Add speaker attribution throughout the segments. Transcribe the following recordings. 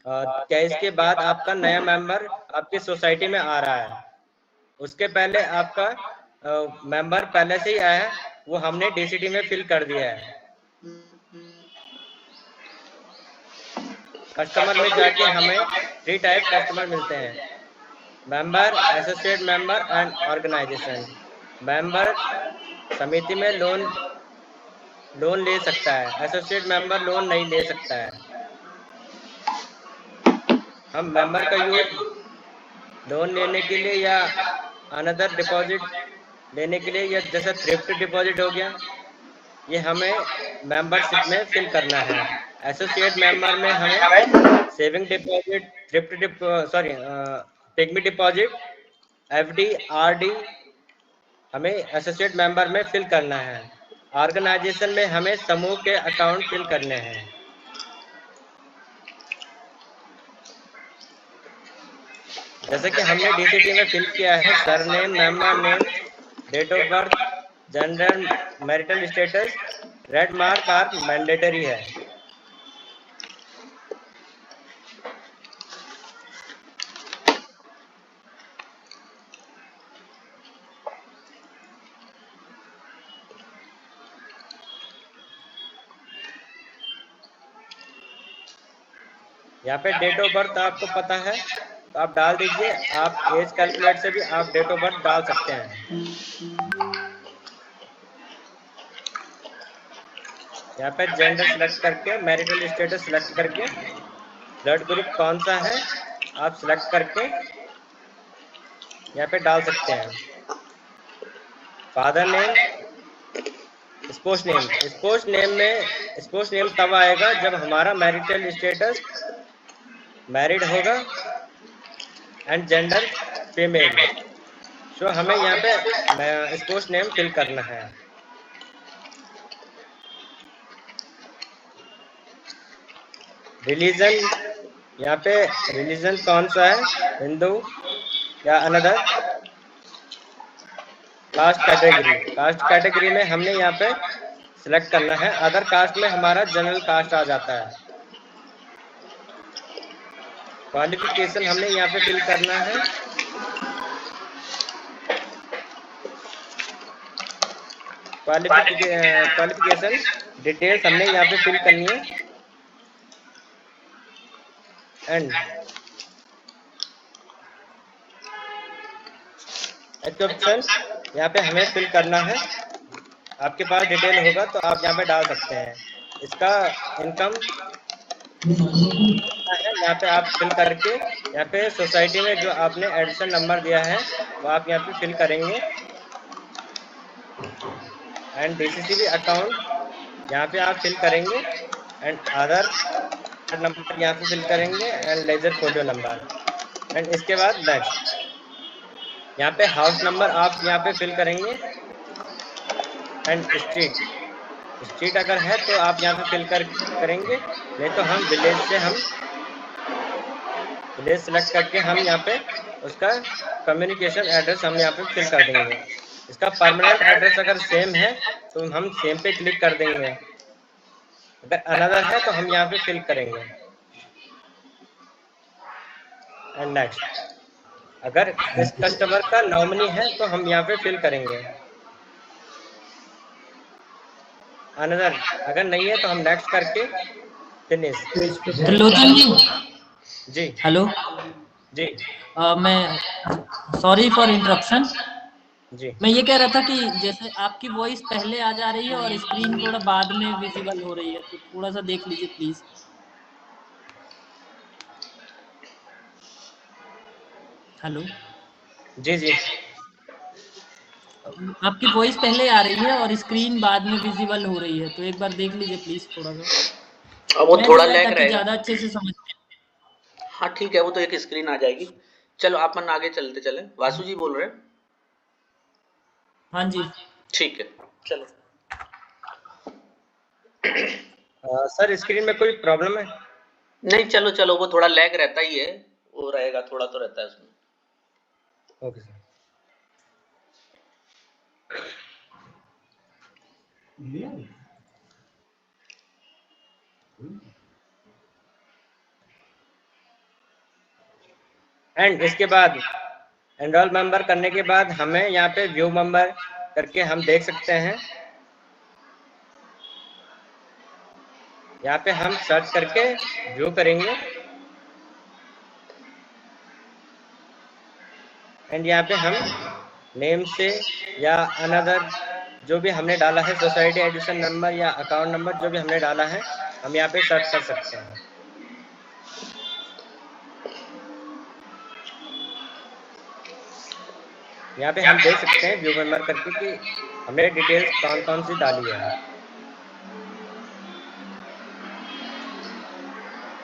Speaker 1: क्या इसके बाद आपका नया मेंबर आपकी सोसाइटी में आ रहा है, उसके पहले आपका मेंबर पहले से ही आया है, वो हमने डीसीटी में फिल कर दिया है। कस्टमर में जाके हमें 3 टाइप कस्टमर मिलते हैं, member, associate member and organization. Member समिति में लोन ले सकता है, एसोसिएट मेंबर लोन नहीं ले सकता है। हम मेंबर का यूज लोन लेने के लिए या अनदर डिपॉजिट लेने के लिए, या जैसे थ्रिफ्ट डिपॉजिट हो गया, ये हमें मेंबरशिप में फिल करना है। एसोसिएट मेंबर में हमें saving deposit, thrift pygmy deposit, FD, RD हमें एसोसिएट मेंबर में फिल करना है। ऑर्गेनाइजेशन में हमें समूह के अकाउंट फिल करने हैं। जैसे कि हमने डीसीटी में फिल किया है, surname, member name, date of birth, gender, marital status, red mark are mandatory है। यहाँ पे डेट ऑफ बर्थ आपको पता है तो आप डाल दीजिए। आप एज कैलकुलेट से भी आप डेट ऑफ बर्थ डाल सकते हैं। यहाँ पे जेंडर सिलेक्ट करके, मैरिटल स्टेटस सिलेक्ट करके, ब्लड ग्रुप कौन सा है आप सिलेक्ट करके यहाँ पे डाल सकते हैं। फादर नेम, स्पोर्ट्स नेम तब आएगा जब हमारा मैरिटल स्टेटस मैरिड होगा एंड जेंडर फीमेल। सो हमें यहाँ पे स्पोर्ट्स नेम फिल करना है। रिलीजन, यहाँ पे रिलीजन कौन सा है, हिंदू या अनदर। कास्ट कैटेगरी में हमने यहाँ पे सिलेक्ट करना है। अदर कास्ट में हमारा जनरल कास्ट आ जाता है। क्वालिफिकेशन हमने यहाँ पे फिल करना है। क्वालिफिकेशन डिटेल्स हमने यहाँ पे फिल करनी है। एंड ऑक्यूपेशन यहाँ पे हमें फिल करना है। आपके पास डिटेल होगा तो आप यहाँ पे डाल सकते हैं। इसका इनकम है, यहाँ पे आप फिल करके यहाँ पे सोसाइटी में जो आपने एडिशन नंबर दिया है वो आप यहाँ पे फिल करेंगे। एंड डीसीसीबी अकाउंट यहाँ पे आप फिल करेंगे। एंड आधार नंबर यहाँ पे फिल करेंगे and ledger folio number. And इसके बाद नेक्स्ट यहाँ पे हाउस नंबर आप यहाँ पे फिल करेंगे। एंड स्ट्रीट अगर है तो आप यहाँ पे फिल करेंगे, नहीं तो हम विलेज सेलेक्ट करके हम यहाँ पे उसका कम्युनिकेशन एड्रेस हम यहाँ पे फिल कर देंगे। इसका परमानेंट एड्रेस अगर सेम है तो हम सेम पे क्लिक कर देंगे। अगर अनदर है तो हम यहाँ पे फिल करेंगे। एंड नेक्स्ट, अगर इस कस्टमर का नॉमिनी है तो हम यहाँ पे फिल करेंगे। अनदर अगर नहीं है तो हम नेक्स्ट करके फिनिश।
Speaker 2: त्रिलोचन
Speaker 1: जी
Speaker 2: हेलो
Speaker 1: जी
Speaker 2: मैं सॉरी फॉर इंटरप्शन।
Speaker 1: जी
Speaker 2: मैं ये कह रहा था कि जैसे आपकी वॉइस पहले आ जा रही है और स्क्रीन थोड़ा बाद में विजिबल हो रही है, तो थोड़ा सा देख लीजिए प्लीज। हेलो
Speaker 1: जी जी
Speaker 2: आपकी वॉइस पहले आ रही है और स्क्रीन बाद में विजिबल हो रही है, तो एक बार देख लीजिए प्लीज थोड़ा सा।
Speaker 3: वो
Speaker 2: मैं
Speaker 3: थोड़ा
Speaker 2: बोल रहा था
Speaker 3: लैग
Speaker 2: कि
Speaker 3: रहेगा।
Speaker 2: ज्यादा अच्छे से समझ में।
Speaker 3: हाँ ठीक है, वो तो एक स्क्रीन आ जाएगी। चलो अपन आगे चलते चले। वासु जी बोल रहे हैं।
Speaker 2: हाँ जी
Speaker 3: ठीक है चलो।
Speaker 1: सर स्क्रीन में कोई प्रॉब्लम है?
Speaker 3: नहीं चलो चलो, वो थोड़ा लैग रहता ही है, वो रहेगा, थोड़ा तो रहता है उसमें।
Speaker 1: Okay sir. एंड इसके बाद एनरोल मेंबर करने के बाद हमें यहाँ पे व्यू मेंबर करके हम देख सकते हैं। यहाँ पे हम सर्च करके व्यू करेंगे एंड यहाँ पे हम नेम से या अनदर जो भी हमने डाला है सोसाइटी एडिशन नंबर या अकाउंट नंबर जो भी हमने डाला है हम यहाँ पे सर्च कर सकते हैं। यहाँ पे हम देख सकते हैं व्यू मेंबर करके कि हमने डिटेल्स कौन कौन सी डाली है।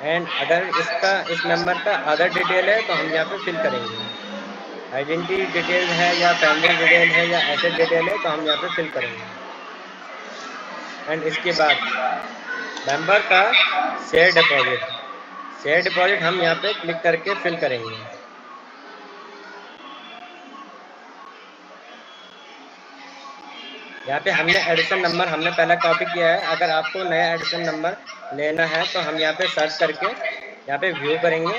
Speaker 1: एंड अगर इस मेंबर का अदर डिटेल है तो हम यहाँ पे फिल करेंगे। आइडेंटिटी डिटेल है या फैमिली डिटेल है या एसेट डिटेल है तो हम यहाँ पे फिल करेंगे। एंड इसके बाद मेंबर का शेयर डिपॉजिट हम यहाँ पे क्लिक करके फिल करेंगे। यहाँ पे हमने एडिशन नंबर हमने पहले कॉपी किया है। अगर आपको नया एडिशन नंबर लेना है तो हम यहाँ पे सर्च करके यहाँ पे व्यू करेंगे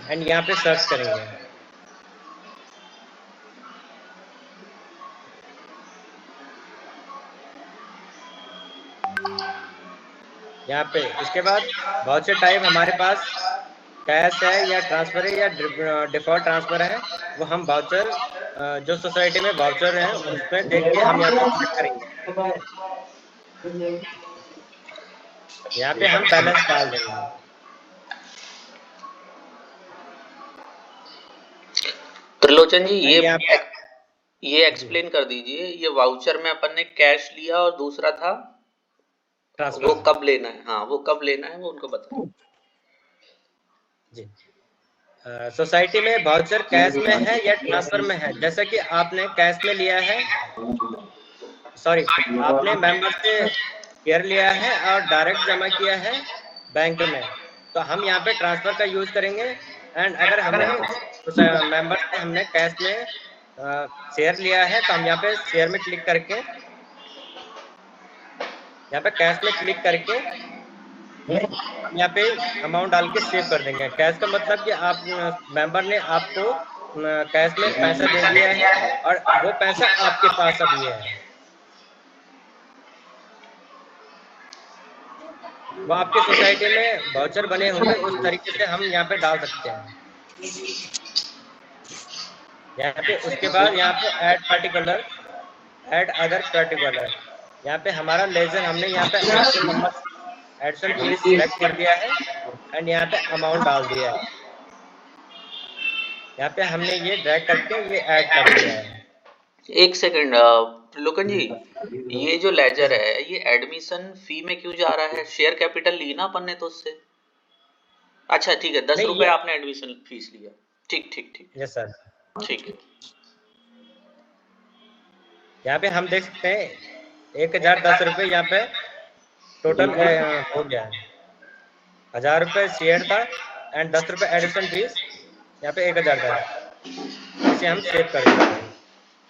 Speaker 1: एंड यहाँ पे सर्च करेंगे। यहाँ पे इसके बाद वाउचर टाइप हमारे पास कैश है या ट्रांसफर है या डिफॉल्ट ट्रांसफर है, वो हम वाउचर जो सोसाइटी में वाउचर है उस पर देख के हम यहाँ पे चेक करेंगे। यहाँ पे हम बैलेंस डाल देंगे।
Speaker 3: त्रिलोचन जी
Speaker 1: यहाँ पे
Speaker 3: ये एक्सप्लेन कर दीजिए, ये वाउचर में अपन ने कैश लिया और दूसरा था
Speaker 1: ट्रांसफर
Speaker 3: वो कब लेना है? हाँ, वो कब लेना है वो उनको बताओ
Speaker 1: जी। सोसाइटी में वाउचर कैश में है या ट्रांसफर में है? जैसा कि आपने कैश में लिया है, सॉरी आपने मेंबर से शेयर लिया है और डायरेक्ट जमा किया है बैंक में, तो हम यहाँ पे ट्रांसफर का यूज करेंगे। एंड अगर हमने मेंबर से हमने कैश में शेयर लिया है तो हम यहाँ पे शेयर में क्लिक करके यहाँ पे कैश में क्लिक करके हम यहाँ पे अमाउंट डाल के सेव कर देंगे। कैश का मतलब कि आप मेंबर ने आपको कैश में पैसा दे दिया है और वो पैसा आपके पास अभी है, वो आपके सोसाइटी में वाउचर बने होंगे, उस तरीके से हम यहाँ पे डाल सकते हैं। यहाँ पे उसके बाद यहाँ पे add particular, add other particular, यहाँ पे हमारा लेजर हमने यहाँ पे एडिशन फीस सिलेक्ट कर दिया है एंड यहाँ पे अमाउंट डाल दिया है। यहाँ पे हमने ये ड्रैग करके ये ऐड कर दिया है।
Speaker 3: एक सेकंड त्रिलोकन जी, ये जो लेजर है ये एडमिशन फी में क्यों जा रहा है? शेयर कैपिटल ली ना अपन ने तो उससे। अच्छा ठीक है, 10 रुपए आपने एडमिशन फीस लिया। ठीक ठीक ठीक,
Speaker 1: यस सर,
Speaker 3: ठीक है।
Speaker 1: यहाँ पे हम देख सकते हैं 1010 रुपये यहाँ पे टोटल हो गया है। 1000 रुपये शेयर था एंड 10 रुपये एडिशन फीस, यहाँ पे 1010। इसे हम सेव कर देंगे।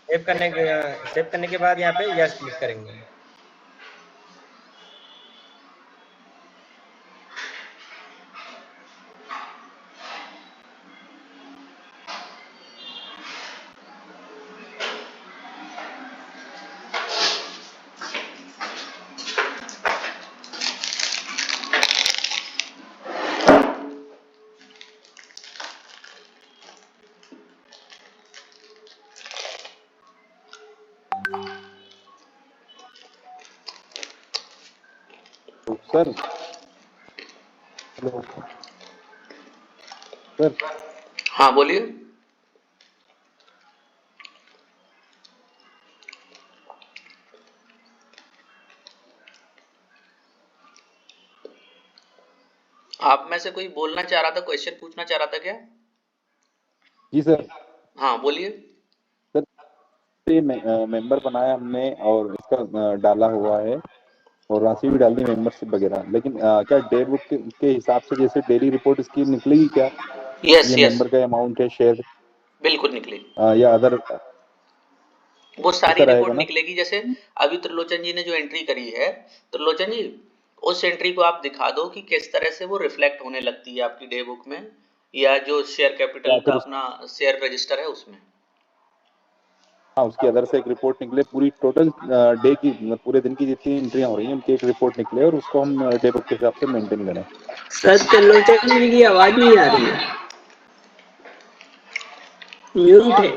Speaker 1: सेव करने के बाद यहाँ पे यस क्लिक करेंगे।
Speaker 4: सर हेलो सर,
Speaker 3: हाँ बोलिए। आप में से कोई बोलना चाह रहा था, क्वेश्चन पूछना चाह रहा था क्या?
Speaker 4: जी सर।
Speaker 3: हाँ बोलिए।
Speaker 4: सर ये मेंबर बनाया हमने और इसका डाला हुआ है और राशि भी डाल दी मेंबरशिप वगैरह, लेकिन क्या डे बुक के हिसाब से जैसे डेली रिपोर्ट इसकी निकलेगी क्या?
Speaker 3: यस
Speaker 4: ये मेंबर का अमाउंट है, शेयर
Speaker 3: बिल्कुल निकलेगी।
Speaker 4: या अदर
Speaker 3: वो सारी
Speaker 4: ऐसा रहेगा
Speaker 3: रिपोर्ट
Speaker 4: ना?
Speaker 3: निकलेगी। जैसे अभी त्रिलोचन जी ने जो एंट्री करी है, त्रिलोचन जी उस एंट्री को आप दिखा दो कि किस तरह से वो रिफ्लेक्ट होने लगती है आपकी डे बुक में या जो शेयर कैपिटल
Speaker 4: या
Speaker 3: का
Speaker 4: फिर
Speaker 3: अपना शेयर रजिस्टर है उसमें।
Speaker 4: हाँ, उसके अदर से एक रिपोर्ट निकले पूरी टोटल डे की, मतलब पूरे दिन की जितनी एंट्रियां हो रही हैं उनकी एक रिपोर्ट निकले और उसको हम डे बुक के हिसाब से मेंटेन करें।
Speaker 5: सर त्रिलोचन जी की आवाज नहीं आ रही है, म्यूट है।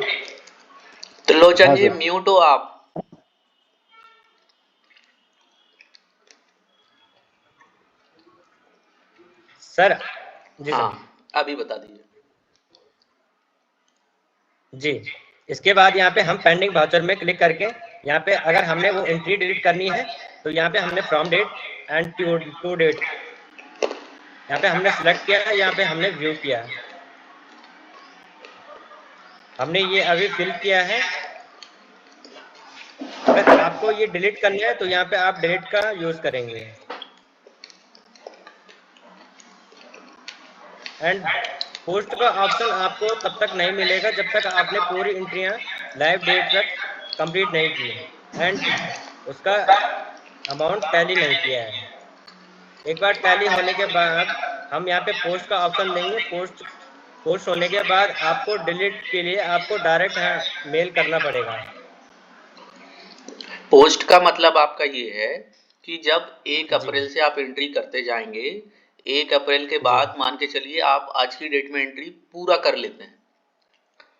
Speaker 3: त्रिलोचन
Speaker 4: हाँ
Speaker 3: जी
Speaker 4: सर।
Speaker 3: म्यूट हो आप।
Speaker 1: सर जी
Speaker 3: हाँ
Speaker 1: सर
Speaker 3: अभी बता दीजिए।
Speaker 1: जी, इसके बाद यहाँ पे हम पेंडिंग वाउचर में क्लिक करके यहाँ पे अगर हमने वो एंट्री डिलीट करनी है तो यहाँ पे हमने from date and to date यहाँ पे हमने सिलेक्ट किया है, यहाँ पे हमने व्यू किया है, हमने ये अभी फिल किया है। अगर आपको ये डिलीट करना है तो यहाँ पे आप डिलीट का यूज करेंगे। एंड पोस्ट का ऑप्शन आपको तब तक नहीं मिलेगा जब तक आपने पूरी एंट्रियां लाइव डेट तक कंप्लीट नहीं की एंड उसका अमाउंट टैली नहीं किया है। एक बार टैली होने के बाद हम यहाँ पे पोस्ट का ऑप्शन देंगे। पोस्ट होने के बाद आपको डिलीट के लिए आपको डायरेक्ट मेल करना पड़ेगा।
Speaker 3: पोस्ट का मतलब आपका ये है कि जब 1
Speaker 1: जी
Speaker 3: अप्रैल से आप एंट्री करते जाएंगे, 1 अप्रैल के
Speaker 1: जी
Speaker 3: बाद मान के चलिए आप आज की डेट में एंट्री पूरा कर लेते हैं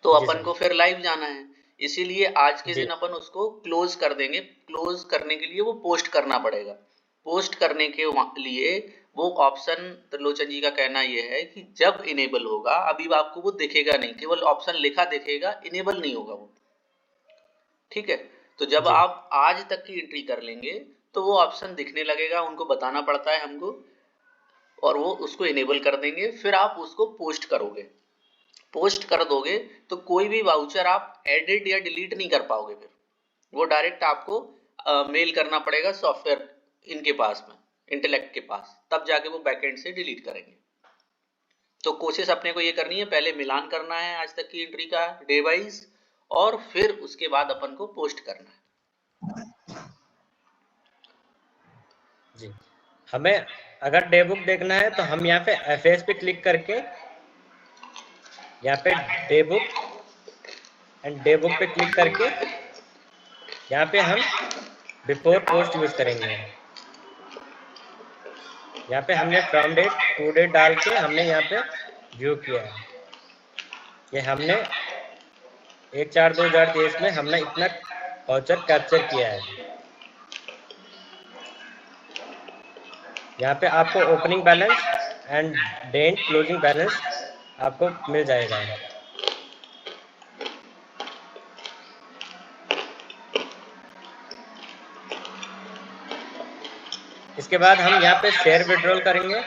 Speaker 3: तो
Speaker 1: जी
Speaker 3: अपन
Speaker 1: सर
Speaker 3: को फिर लाइव जाना है, इसीलिए आज के
Speaker 1: जी
Speaker 3: दिन अपन उसको क्लोज कर देंगे। क्लोज करने के लिए वो पोस्ट करना पड़ेगा। पोस्ट करने के लिए वो ऑप्शन त्रिलोचन जी का कहना ये है कि जब इनेबल होगा, अभी आपको वो दिखेगा नहीं, केवल ऑप्शन लिखा दिखेगा, इनेबल नहीं होगा वो। ठीक है, तो जब
Speaker 1: जी
Speaker 3: आप आज तक की एंट्री कर लेंगे तो वो ऑप्शन दिखने लगेगा, उनको बताना पड़ता है हमको, और वो उसको इनेबल कर देंगे। फिर आप उसको पोस्ट करोगे, पोस्ट कर दोगे तो कोई भी वाउचर आप एडिट या डिलीट नहीं कर पाओगे। फिर वो डायरेक्ट आपको मेल करना पड़ेगा सॉफ्टवेयर इनके पास में, इंटेलेक्ट के पास, तब जाके वो बैकएंड से डिलीट करेंगे। तो कोशिश अपने को ये करनी है, पहले मिलान करना है आज तक की एंट्री का डे वाइज, और फिर उसके बाद अपन को पोस्ट करना है।
Speaker 1: जी। हमें अगर डे बुक देखना है तो हम यहाँ पे एफएस पे क्लिक करके यहाँ पे day book and day book पे क्लिक करके यहाँ पे हम बिफोर पोस्ट यूज करेंगे। यहाँ पे हमने फ्रॉम डेट टू डेट डाल के हमने यहाँ पे व्यू किया है। ये हमने 1/4/2023 में हमने इतना वाउचर कैप्चर किया है। यहाँ पे आपको opening balance and dent closing balance आपको मिल जाएगा। इसके बाद हम यहाँ पे शेयर विड्रॉल करेंगे।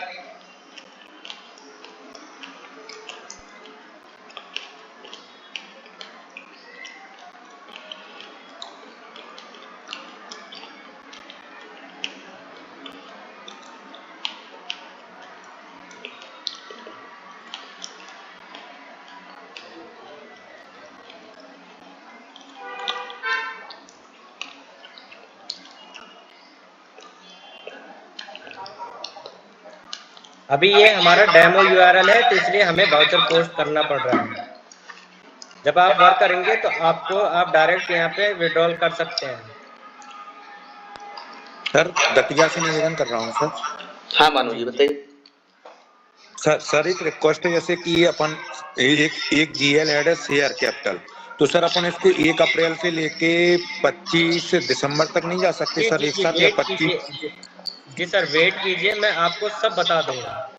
Speaker 1: अभी ये हमारा डेमो यूआरएल है तो इसलिए हमें वाउचर पोस्ट करना पड़ रहा है। जब आप वर्क करेंगे तो आप डायरेक्ट यहाँ पे विड्रॉल कर सकते हैं।
Speaker 6: सर दतिया से निवेदन कर रहा हूँ सर।
Speaker 3: हाँ मानो जी बताइए।
Speaker 6: सर एक रिक्वेस्ट है, जैसे कि अपन एक जीएल हेड है शेयर कैपिटल, तो सर अपन इसको 1 अप्रैल से लेके 25 दिसंबर तक नहीं जा सकते
Speaker 1: जी
Speaker 6: सर
Speaker 1: जी
Speaker 6: एक
Speaker 1: जी
Speaker 6: साथ, या
Speaker 1: वेट
Speaker 6: 25?
Speaker 1: कीजिए जी सर वेट कीजिए, मैं आपको सब बता दूंगा।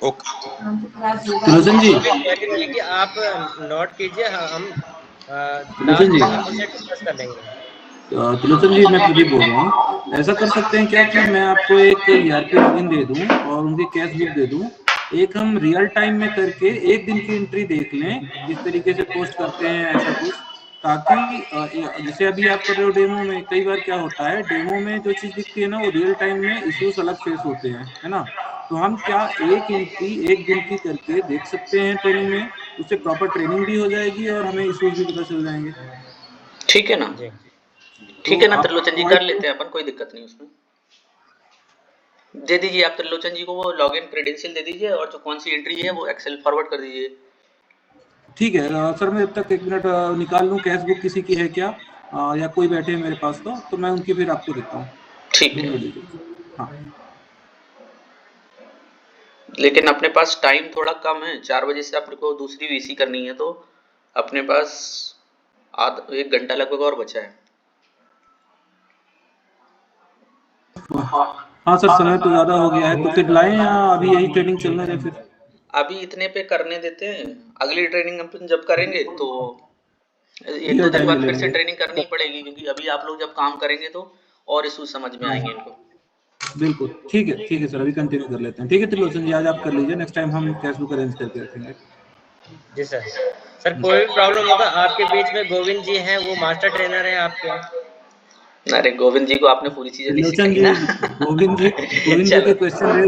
Speaker 7: त्रिलोचन जी,
Speaker 1: कि आप नोट कीजिए, हम
Speaker 7: त्रिलोचन
Speaker 1: लास्ट
Speaker 7: जी,
Speaker 1: में हम उसे डिस्कस कर लेंगे।
Speaker 7: त्रिलोचन जी, मैं प्रदीप बोल रहा हूँ। ऐसा कर सकते हैं क्या कि मैं आपको एक ईआरपी लॉगिन दे दूं और उनकी कैश बुक दे दूं, एक हम रियल टाइम में करके एक दिन की एंट्री देख लें किस तरीके से पोस्ट करते हैं, ऐसा कुछ, ताकि जैसे अभी आप कर रहे हो डेमो में, कई बार क्या होता है डेमो में जो चीज दिखती है ना वो रियल टाइम में इश्यूज अलग फेस होते हैं, है ना। तो हम क्या एक एंट्री एक दिन की करके देख सकते हैं ट्रेनिंग में, उससे प्रॉपर ट्रेनिंग भी हो जाएगी और हमें इश्यूज भी पता चल जाएंगे।
Speaker 3: ठीक है ना,
Speaker 1: जी
Speaker 3: ठीक
Speaker 7: तो
Speaker 3: है ना
Speaker 7: आप
Speaker 3: त्रिलोचन जी, कर
Speaker 7: प्रोवाइड
Speaker 3: लेते हैं अपन, कोई दिक्कत नहीं उसमें। दे दीजिए आप त्रिलोचन जी को वो लॉगिन क्रेडेंशियल दे दीजिए और जो कौन सी एंट्री है वो एक्सेल फॉरवर्ड कर दीजिए।
Speaker 7: ठीक है सर, मैं जब तक 1 मिनट निकाल लूँ, कैश बुक किसी की है क्या, या कोई बैठे हैं मेरे पास, तो मैं उनकी फिर आपको देता हूँ।
Speaker 3: ठीक
Speaker 7: 2
Speaker 3: है,
Speaker 7: मिनट दीजिए। हाँ
Speaker 3: लेकिन अपने पास टाइम थोड़ा कम है, 4 बजे से अपने को दूसरी वीसी करनी है, तो अपने पास 1 घंटा लगभग और बचा है।
Speaker 7: हाँ सर, समय तो ज्यादा हो गया है, तो फिर लाएं या अभी यही ट्रेनिंग चलने दें फिर?
Speaker 3: अभी इतने पे करने देते हैं, अगली ट्रेनिंग अपन जब करेंगे तो एक
Speaker 7: फिर
Speaker 3: दो दिन
Speaker 7: टाइम ले
Speaker 3: बाद फिर से
Speaker 7: लेंगे।
Speaker 3: ट्रेनिंग करनी पड़ेगी, क्योंकि अभी आप लोग जब काम करेंगे तो और इशू समझ में आएंगे इनको।
Speaker 7: बिल्कुल ठीक है सर, अभी कंटिन्यू कर लेते हैं। ठीक है त्रिलोचन जी, आज आप कर लीजिए, नेक्स्ट टाइम हम कैश बुक अरेंज करके रखेंगे।
Speaker 1: जी सर। सर कोई भी प्रॉब्लम होगा, आपके बीच में गोविंद जी हैं, वो मास्टर ट्रेनर हैं आपके।
Speaker 3: अरे गोविंद जी को आपने पूरी चीजें नहीं
Speaker 7: त्रिलोचन
Speaker 3: सिखाई
Speaker 7: जी,
Speaker 3: ना।
Speaker 7: गोविंद जी, गोविंद जी
Speaker 3: चलो
Speaker 7: के क्वेश्चन रहे।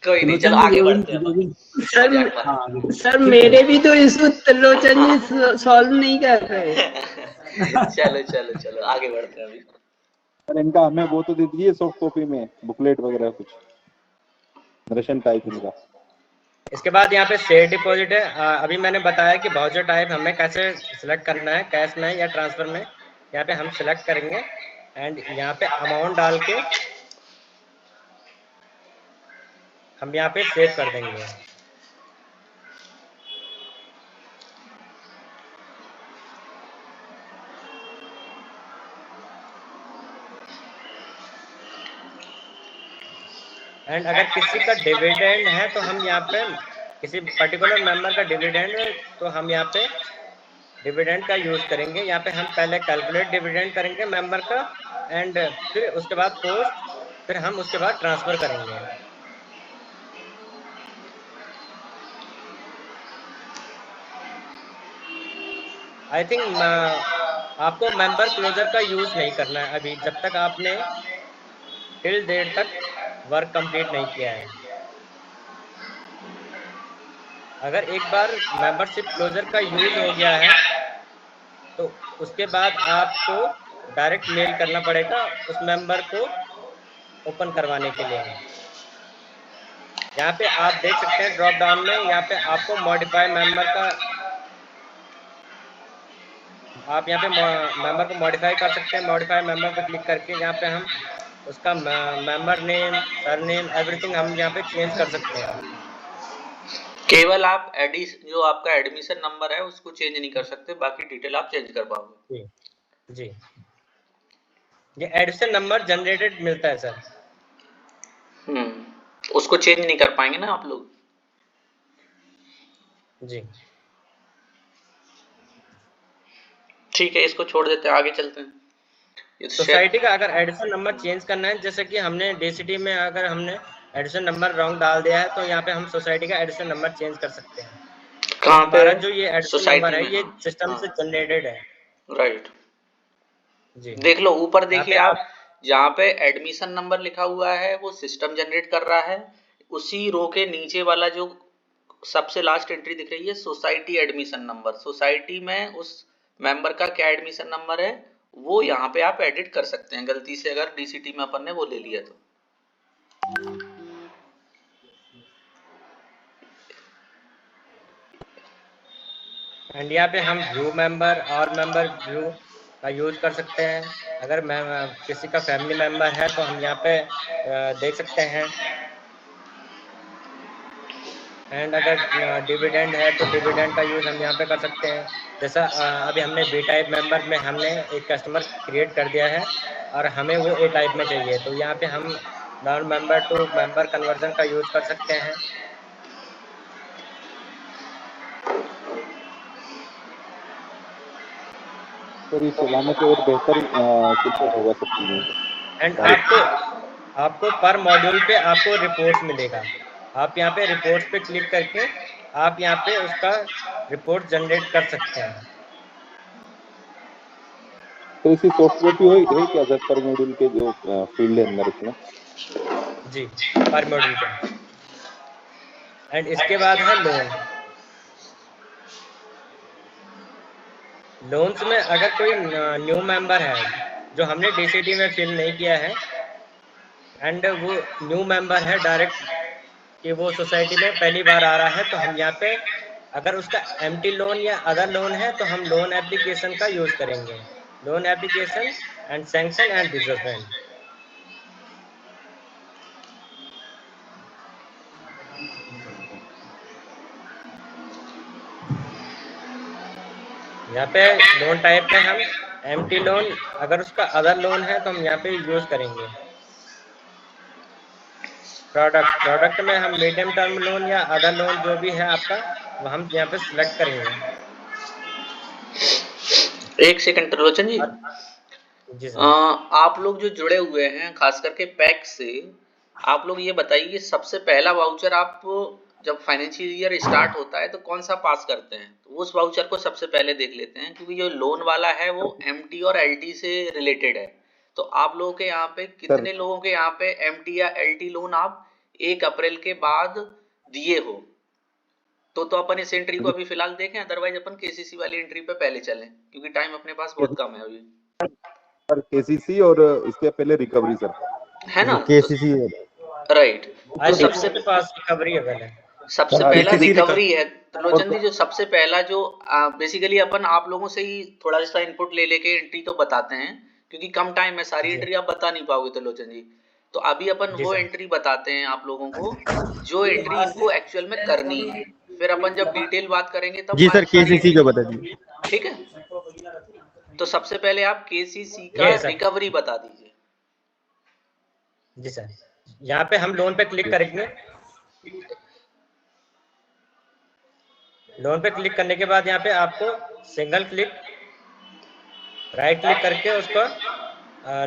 Speaker 3: कोई नहीं, चलो
Speaker 7: त्रिलोचन जी,
Speaker 3: आगे
Speaker 7: गोविंद
Speaker 3: बढ़ते हैं अपन,
Speaker 7: गोविंद
Speaker 5: सर
Speaker 3: मजाक
Speaker 7: हाँ
Speaker 3: मत।
Speaker 7: आगे।
Speaker 5: सर
Speaker 7: ठीक
Speaker 5: मेरे
Speaker 7: है।
Speaker 5: भी तो इशू त्रिलोचन जी सॉल्व नहीं कर रहे।
Speaker 3: चलो चलो चलो आगे बढ़ते हैं अभी।
Speaker 4: सर इनका हमें वो तो दे दीजिए सॉफ्ट कॉपी में, बुकलेट वगैरह कुछ रशियन टाइप इनका।
Speaker 1: इसके बाद यहाँ पे शेयर डिपॉजिट है। अभी मैंने बताया कि वाउचर टाइप हमें कैसे सिलेक्ट करना है, कैश में या ट्रांसफर में। यहाँ पे हम सिलेक्ट करेंगे एंड यहाँ पे अमाउंट डाल के हम यहाँ पे सेव कर देंगे। एंड अगर किसी का डिविडेंड है तो हम यहाँ पे किसी पर्टिकुलर मेंबर का डिविडेंड है तो हम यहाँ पे डिविडेंड का यूज करेंगे। यहाँ पे हम पहले कैलकुलेट डिविडेंड करेंगे मेंबर का एंड फिर उसके बाद पोस्ट, फिर हम उसके बाद ट्रांसफर करेंगे। आई थिंक आपको मेंबर क्लोजर का यूज नहीं करना है अभी, जब तक आपने टिल डेट तक वर्क कंप्लीट नहीं किया है। अगर एक बार मेंबरशिप क्लोजर का यूज हो गया है तो उसके बाद आपको डायरेक्ट मेल करना पड़ेगा उस मेंबर को ओपन करवाने के लिए। यहाँ पे आप देख सकते हैं ड्रॉप डाउन में, यहाँ पे आपको मॉडिफाई मेंबर का, आप यहाँ पे मेंबर को मॉडिफाई कर सकते हैं। मॉडिफाई मेंबर पे क्लिक करके यहाँ पे हम उसका मेंबर नेम, सरनेम, एवरीथिंग हम यहाँ पे चेंज कर सकते हैं।
Speaker 3: केवल आप जो आपका एडमिशन नंबर है उसको चेंज नहीं कर सकते, बाकी डिटेल आप चेंज कर पाओगे।
Speaker 1: जी जी, ये एडिशन नंबर जनरेटेड मिलता है सर।
Speaker 3: उसको चेंज नहीं कर पाएंगे ना आप लोग।
Speaker 1: जी
Speaker 3: ठीक है, इसको छोड़ देते हैं, आगे चलते हैं।
Speaker 1: सोसाइटी का अगर एडिशन नंबर चेंज करना है, जैसे कि हमने डीसीटी में अगर हमने एडिशन नंबर रॉन्ग डाल दिया है तो यहाँ पे हम सोसाइटी का एडिशन नंबर चेंज कर सकते हैं।
Speaker 3: कहाँ पे
Speaker 1: हमारा जो ये एडिशन नंबर
Speaker 3: सोसाइटी
Speaker 1: है
Speaker 3: में?
Speaker 1: ये सिस्टम से जनरेटेड है।
Speaker 3: राइट,
Speaker 1: जी
Speaker 3: देख लो ऊपर
Speaker 1: यहाँ
Speaker 3: देखिए
Speaker 1: पे
Speaker 3: आप, जहाँ पे एडमिशन नंबर लिखा हुआ है वो सिस्टम जनरेट कर रहा है। उसी रो के नीचे वाला जो सबसे लास्ट एंट्री दिख रही है सोसाइटी एडमिशन नंबर, सोसाइटी में उस मेंबर का क्या एडमिशन नंबर है वो यहाँ पे आप एडिट कर सकते हैं, गलती से अगर डीसीटी में अपन ने वो ले लिया तो।
Speaker 1: एंड यहाँ पे हम व्यू मेंबर और मेंबर व्यू का यूज कर सकते हैं। अगर किसी का फैमिली मेंबर है तो हम यहाँ पे देख सकते हैं। एंड अगर डिविडेंड है तो डिविडेंड का यूज हम यहाँ पे कर सकते हैं। जैसा अभी हमने बी टाइप मेंबर में हमने एक कस्टमर क्रिएट कर दिया है और हमें वो ए टाइप में चाहिए, तो यहाँ पे हम non member to member conversion का यूज कर सकते हैं।
Speaker 4: सर ये चलाने पे और बेहतर कैसे होगा सब चीजें?
Speaker 1: एंड आपको पर मॉड्यूल पे आपको रिपोर्ट्स मिलेगा। आप यहाँ पे रिपोर्ट्स पे क्लिक करके आप यहाँ पे उसका रिपोर्ट जनरेट कर सकते हैं।
Speaker 4: तो इसी सॉफ्ट कॉपी है क्या सर पर मॉड्यूल के जो फील्ड है अंदर इसमें?
Speaker 1: जी पर मॉड्यूल पे। एंड इसके बाद है लोन। लोन्स में अगर कोई न्यू मेंबर है जो हमने डीसीटी में फिल नहीं किया है एंड वो न्यू मेंबर है डायरेक्ट कि वो सोसाइटी में पहली बार आ रहा है, तो हम यहाँ पे अगर उसका एम्प्टी लोन या अदर लोन है तो हम लोन एप्लीकेशन का यूज करेंगे, loan application and sanction and disbursement. यहाँ पे लोन टाइप में हम एम्प्टी लोन, अगर उसका अदर लोन है तो हम यहाँ पे यूज करेंगे। प्रोडक्ट में हम मीडियम टर्म लोन या अदर लोन जो भी है आपका वो हम यहाँ पे सिलेक्ट करेंगे।
Speaker 3: एक सेकंड त्रिलोचन जी,
Speaker 1: जी सर।
Speaker 3: आप लोग जो जुड़े हुए हैं खास करके पैक से, आप लोग ये बताइए सबसे पहला वाउचर आप जब फाइनेंशियल ईयर स्टार्ट होता है तो कौन सा पास करते हैं? तो उस वाउचर को सबसे पहले देख लेते हैं, क्योंकि जो लोन वाला है वो एमटी और एलटी से रिलेटेड है। तो आप लोगों के यहाँ पे कितने लोगों के यहाँ पे एमटी या एलटी लोन आप 1 अप्रैल के बाद दिए हो? तो अपन इस एंट्री को अभी फिलहाल देखें, अदरवाइज अपन केसीसी वाली एंट्री पे पहले चलें, क्योंकि टाइम अपने पास बहुत कम है अभी।
Speaker 4: सर केसीसी और इसके पहले रिकवरी सर,
Speaker 3: है ना?
Speaker 4: KCC
Speaker 3: right.
Speaker 1: तो सबसे पास रिकवरी है,
Speaker 3: सबसे पहला रिकवरी है त्रिलोचन जी। जो सबसे पहला जो बेसिकली अपन आप लोगों से ही थोड़ा सा इनपुट ले लेके एंट्री तो बताते हैं, क्योंकि कम टाइम में सारी एंट्री आप बता नहीं पाओगे त्रिलोचन जी। तो अभी अपन वो एंट्री बताते हैं आप लोगों को जो एंट्री इनको एक्चुअल में करनी है, फिर अपन जब डिटेल बात करेंगे तब
Speaker 8: जी सर केसीसी को बता दीजिए।
Speaker 3: ठीक है, तो सबसे पहले आप केसीसी का रिकवरी बता दीजिए।
Speaker 1: जी सर, यहाँ पे हम लोन पे क्लिक करेंगे। लोन पे क्लिक करने के बाद यहाँ पे आपको सिंगल क्लिक राइट क्लिक करके उसको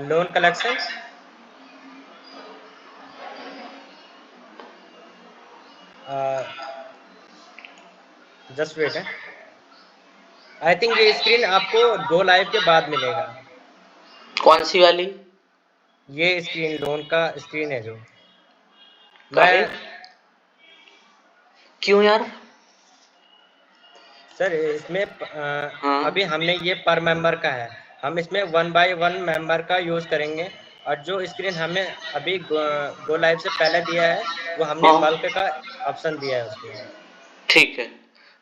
Speaker 1: लोन कलेक्शन, जस्ट वेट है, आई थिंक ये स्क्रीन आपको गो लाइव के बाद मिलेगा।
Speaker 3: कौन सी वाली?
Speaker 1: ये स्क्रीन लोन का स्क्रीन है जो
Speaker 3: क्यों यार
Speaker 1: सर इसमें अभी हमने ये पर मेंबर का है, हम इसमें 1 बाय 1 मेंबर का यूज करेंगे, और जो स्क्रीन हमें अभी गो लाइव से पहले दिया है वो हमने बल्क का ऑप्शन दिया है उसमें।
Speaker 3: ठीक है,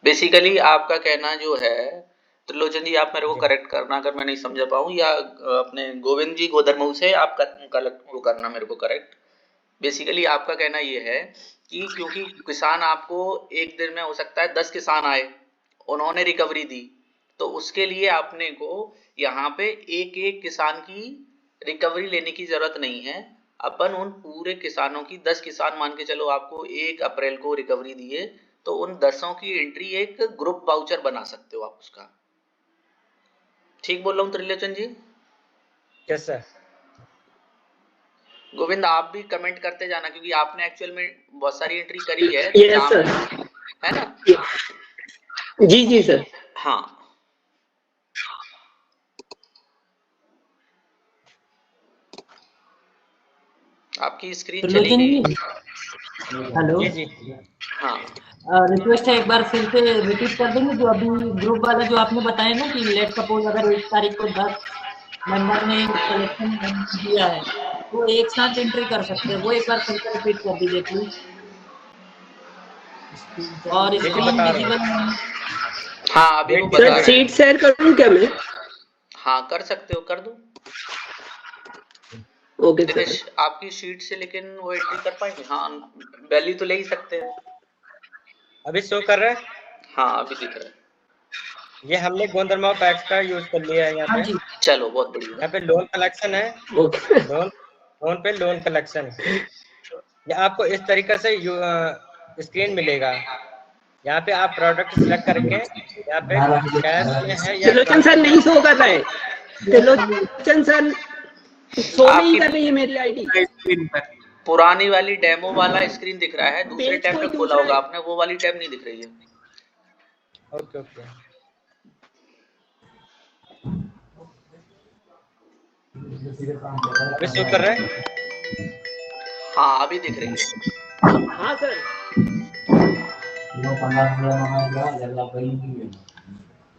Speaker 3: बेसिकली आपका कहना जो है त्रिलोचन जी, आप मेरे को करेक्ट करना अगर मैं नहीं समझ पाऊँ, या अपने गोविंद जी गोदरमऊ से आप वो करना मेरे को करेक्ट। बेसिकली आपका कहना ये है कि क्योंकि किसान आपको एक दिन में हो सकता है 10 किसान आए, उन्होंने रिकवरी दी, तो उसके लिए आपने को यहाँ पे एक एक किसान की रिकवरी लेने की जरूरत नहीं है। अपन उन पूरे किसानों की 10 किसान मान के चलो आपको 1 अप्रैल को रिकवरी दिए, तो उन 10 की एंट्री एक ग्रुप वाउचर बना सकते हो आप उसका। ठीक बोल रहा हूँ त्रिलोचन जी?
Speaker 1: Yes sir.
Speaker 3: गोविंद आप भी कमेंट करते जाना, क्योंकि आपने एक्चुअल में बहुत सारी एंट्री करी है।
Speaker 5: यस सर,
Speaker 3: है ना?
Speaker 5: जी जी सर।
Speaker 3: हाँ, आपकी स्क्रीन चली गई।
Speaker 2: हेलो
Speaker 1: जी जी,
Speaker 3: हाँ,
Speaker 2: रिक्वेस्ट है एक बार फिर से रिपीट कर देंगे जो अभी ग्रुप वाला जो आपने बताया ना कि लेट सपोज अगर 1 तारीख को 10 मेंबर ने कलेक्शन दिया है तो एक साथ एंट्री कर सकते हैं, वो एक बार फिर से रिपीट कर दीजिए प्लीज। और स्क्रीन विजिबल
Speaker 3: हाँ अभी वो बता
Speaker 5: सर
Speaker 3: रहे हैं।
Speaker 5: सीट शेयर करूं क्या मैं?
Speaker 3: हाँ कर सकते हो, कर दो।
Speaker 5: Okay
Speaker 3: Dinesh
Speaker 5: sir.
Speaker 3: आपकी शीट से लेकिन वो एंट्री कर पाएंगे? हाँ, वैल्यू तो ले ही सकते हैं।
Speaker 1: अभी शो कर रहा है?
Speaker 3: हाँ अभी दिख रहा है।
Speaker 1: ये हमने गोंदरमाव पैक्स का यूज कर लिया है यहाँ पे।
Speaker 3: चलो बहुत बढ़िया।
Speaker 1: यहाँ पे लोन कलेक्शन है,
Speaker 5: ओके
Speaker 1: लोन पे लोन कलेक्शन। ये आपको इस तरीके से स्क्रीन मिलेगा। यहाँ पे आप प्रोडक्ट सिलेक्ट करके यहाँ पे कैश में है या
Speaker 5: त्रिलोचन सर नहीं शो कर रहा है, त्रिलोचन सर शो नहीं कर रही है मेरी आईडी।
Speaker 3: पुरानी वाली डेमो वाला स्क्रीन दिख रहा है, दूसरे
Speaker 5: पेज
Speaker 3: टैब
Speaker 5: कोई
Speaker 3: पे खोला
Speaker 5: दूसरा
Speaker 3: होगा
Speaker 5: है।
Speaker 3: आपने, वो वाली टैब नहीं दिख रही है।
Speaker 1: ओके ओके, अभी शो कर रहा है?
Speaker 3: हाँ अभी दिख रही है।
Speaker 5: हाँ सर।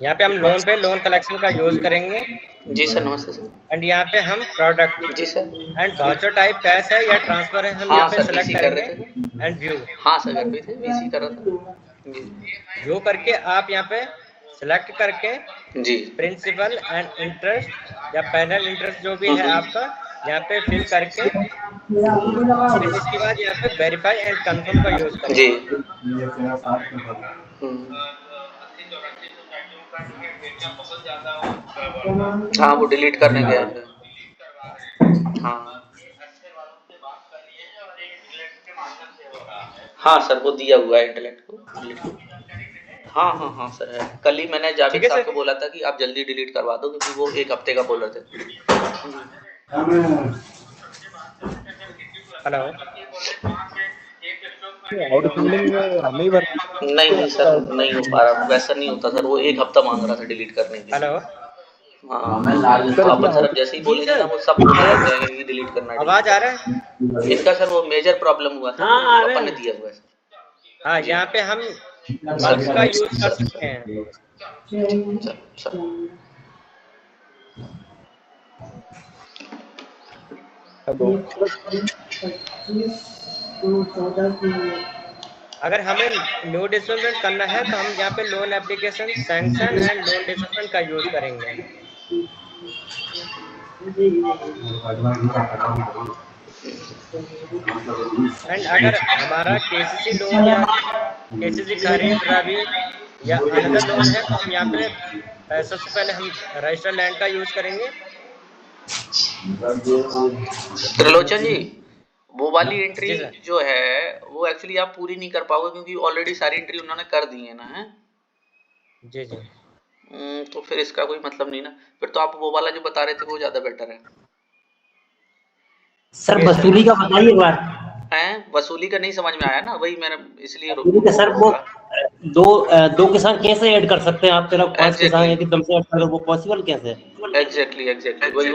Speaker 1: यहाँ पे हम लोन पे लोन कलेक्शन का यूज करेंगे
Speaker 3: जी सर, नमस्ते सर।
Speaker 1: एंड यहाँ पे हम प्रोडक्ट
Speaker 3: जी sir.
Speaker 1: And voucher type cash है या ट्रांसफर है, हम
Speaker 3: हाँ
Speaker 1: यहाँ पे
Speaker 3: सर,
Speaker 1: सिलेक्ट
Speaker 3: वीसी कर रहे
Speaker 1: करेंगे
Speaker 3: थे।
Speaker 1: And view.
Speaker 3: हाँ सर, घर पे थे, वीसी कर रहा था। जी
Speaker 1: व्यू करके आप यहाँ पे सिलेक्ट करके
Speaker 3: जी।
Speaker 1: प्रिंसिपल एंड इंटरेस्ट या पैनल इंटरेस्ट जो भी है आपका यहाँ पे फिल करके फिर इसके बाद यहाँ पे वेरीफाई एंड कंफर्म का यूज
Speaker 3: जी।
Speaker 1: करेंगे।
Speaker 3: हाँ, वो डिलीट करने गया है। हाँ हाँ सर, वो दिया हुआ है इंटेलेक्ट को डिलीट। हाँ हाँ हाँ सर है। कल ही मैंने जावेद
Speaker 1: ठीक है
Speaker 3: साहब
Speaker 1: सर।
Speaker 3: को बोला था कि आप जल्दी डिलीट करवा दो, क्योंकि वो 1 हफ्ते का बोल रहे थे।
Speaker 1: हेलो।
Speaker 4: आउटस्टैंडिंग में हमें ही भर
Speaker 3: नहीं सर, नहीं हो पा रहा, वैसा नहीं होता सर। वो 1 हफ्ता मांग रहा था डिलीट करने के लिए।
Speaker 1: हेलो।
Speaker 3: हाँ तो अपन सर अब जैसे ही बोलेंगे ना, वो सब बोलने लग जाएंगे कि डिलीट करना है।
Speaker 1: आवाज आ रहा है?
Speaker 3: इनका सर वो मेजर प्रॉब्लम हुआ था,
Speaker 5: हाँ, आ रहा
Speaker 3: अपन ने
Speaker 5: है।
Speaker 3: दिया हुआ है सर।
Speaker 1: हाँ, यहाँ पे हम बल्क का यूज कर सकते हैं।
Speaker 3: सर
Speaker 1: अगर हमें न्यू डिसबर्समेंट करना है तो हम यहाँ पे loan application sanction and loan disbursement का यूज करेंगे। एंड अगर हमारा केसीसी लोन या केसीसी खरीद रवि या अनदर लोन है तो हम यहाँ पे सबसे पहले हम रजिस्टर लैंड का यूज करेंगे।
Speaker 3: त्रिलोचन जी, वो वाली एंट्री
Speaker 1: जी सर।
Speaker 3: जो है वो एक्चुअली आप पूरी नहीं कर पाओगे, क्योंकि ऑलरेडी सारी एंट्री उन्होंने कर दी है ना। है
Speaker 1: जी जी।
Speaker 3: तो फिर इसका कोई मतलब नहीं ना। फिर तो आप वो वाला जो बता रहे थे वो ज्यादा बेटर है।
Speaker 2: सर वसूली का बताइए एक बार।
Speaker 3: हैं, वसूली का नहीं समझ में आया ना, वही मैंने इसलिए
Speaker 2: ठीक है सर, वो दो किसान कैसे ऐड कर सकते हैं आप? तेरा 5 किसान यदि तुमसे ऐड करो, वो पॉसिबल कैसे है?
Speaker 3: एग्जैक्टली वही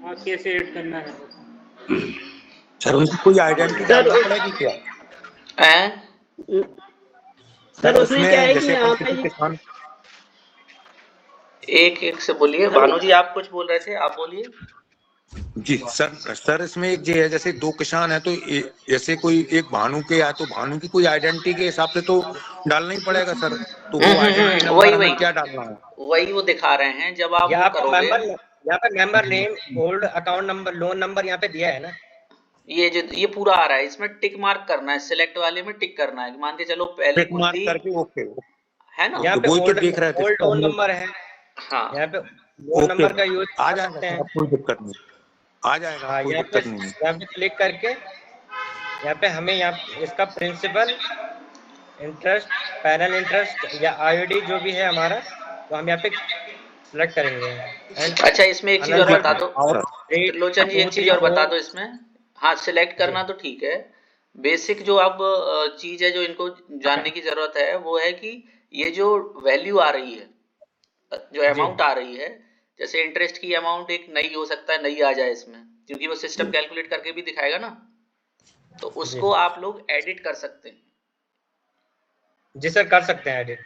Speaker 5: हाँ, कैसे ऐड करना है?
Speaker 6: सर उनकी कोई आइडेंटिटी डालना पड़ेगी क्या?
Speaker 3: हैं
Speaker 5: सर उसमें क्या है कि
Speaker 6: जैसे
Speaker 5: यहाँ
Speaker 6: किसी
Speaker 5: पे
Speaker 6: किसान
Speaker 3: एक से बोलिए। भानु जी आप कुछ बोल रहे थे, आप बोलिए।
Speaker 6: जी सर इसमें एक ये है, जैसे 2 किसान है तो जैसे कोई एक भानु के है तो भानु की कोई आइडेंटिटी के हिसाब से तो डालना ही पड़ेगा सर। तो वो आइडेंटिटी नंबर हमें क्या डालना है?
Speaker 3: वही वो दिखा रहे हैं जब आप वो
Speaker 1: आपको
Speaker 3: करोगे।
Speaker 1: मेंबर यहाँ पे member name, old account number, loan number यहाँ पे दिया है ना।
Speaker 3: ये पूरा आ रहा है, इसमें टिक मार्क करना है, सिलेक्ट वाले में टिक करना है। मान के चलो पहले
Speaker 6: टिक मार्क करके ओके
Speaker 3: है ना।
Speaker 1: यहाँ पे
Speaker 6: वही तो देख रहे थे।
Speaker 1: ओल्ड लोन नंबर है,
Speaker 3: हाँ
Speaker 1: यहाँ पे लोन नंबर का यूज
Speaker 6: आ
Speaker 1: कर सकते
Speaker 6: जाएगा,
Speaker 1: हैं।
Speaker 6: कोई दिक्कत नहीं, आ जाएगा,
Speaker 1: हाँ,
Speaker 6: कोई दिक्कत नहीं है।
Speaker 1: यहाँ पे क्लिक करके यहाँ पे हमें यहाँ इसका प्रिंसिपल इंटरेस्ट, पैनल इंटरेस्ट या आईडी जो भी है हमारा, तो हम यहाँ पे सिलेक्ट करेंगे।
Speaker 3: अच्छा, इसमें एक चीज और बता दो त्रिलोचन जी, एक चीज और बता दो इसमें। हाँ, सिलेक्ट करना तो ठीक है। बेसिक जो अब चीज है जो इनको जानने की जरूरत है वो है कि ये जो वैल्यू आ रही है, जो अमाउंट आ रही है, जैसे इंटरेस्ट की अमाउंट एक नई हो सकता है, नई आ जाए इसमें, क्योंकि वो सिस्टम कैलकुलेट करके भी दिखाएगा ना, तो उसको आप लोग एडिट कर सकते हैं।
Speaker 1: जी सर, कर सकते हैं एडिट।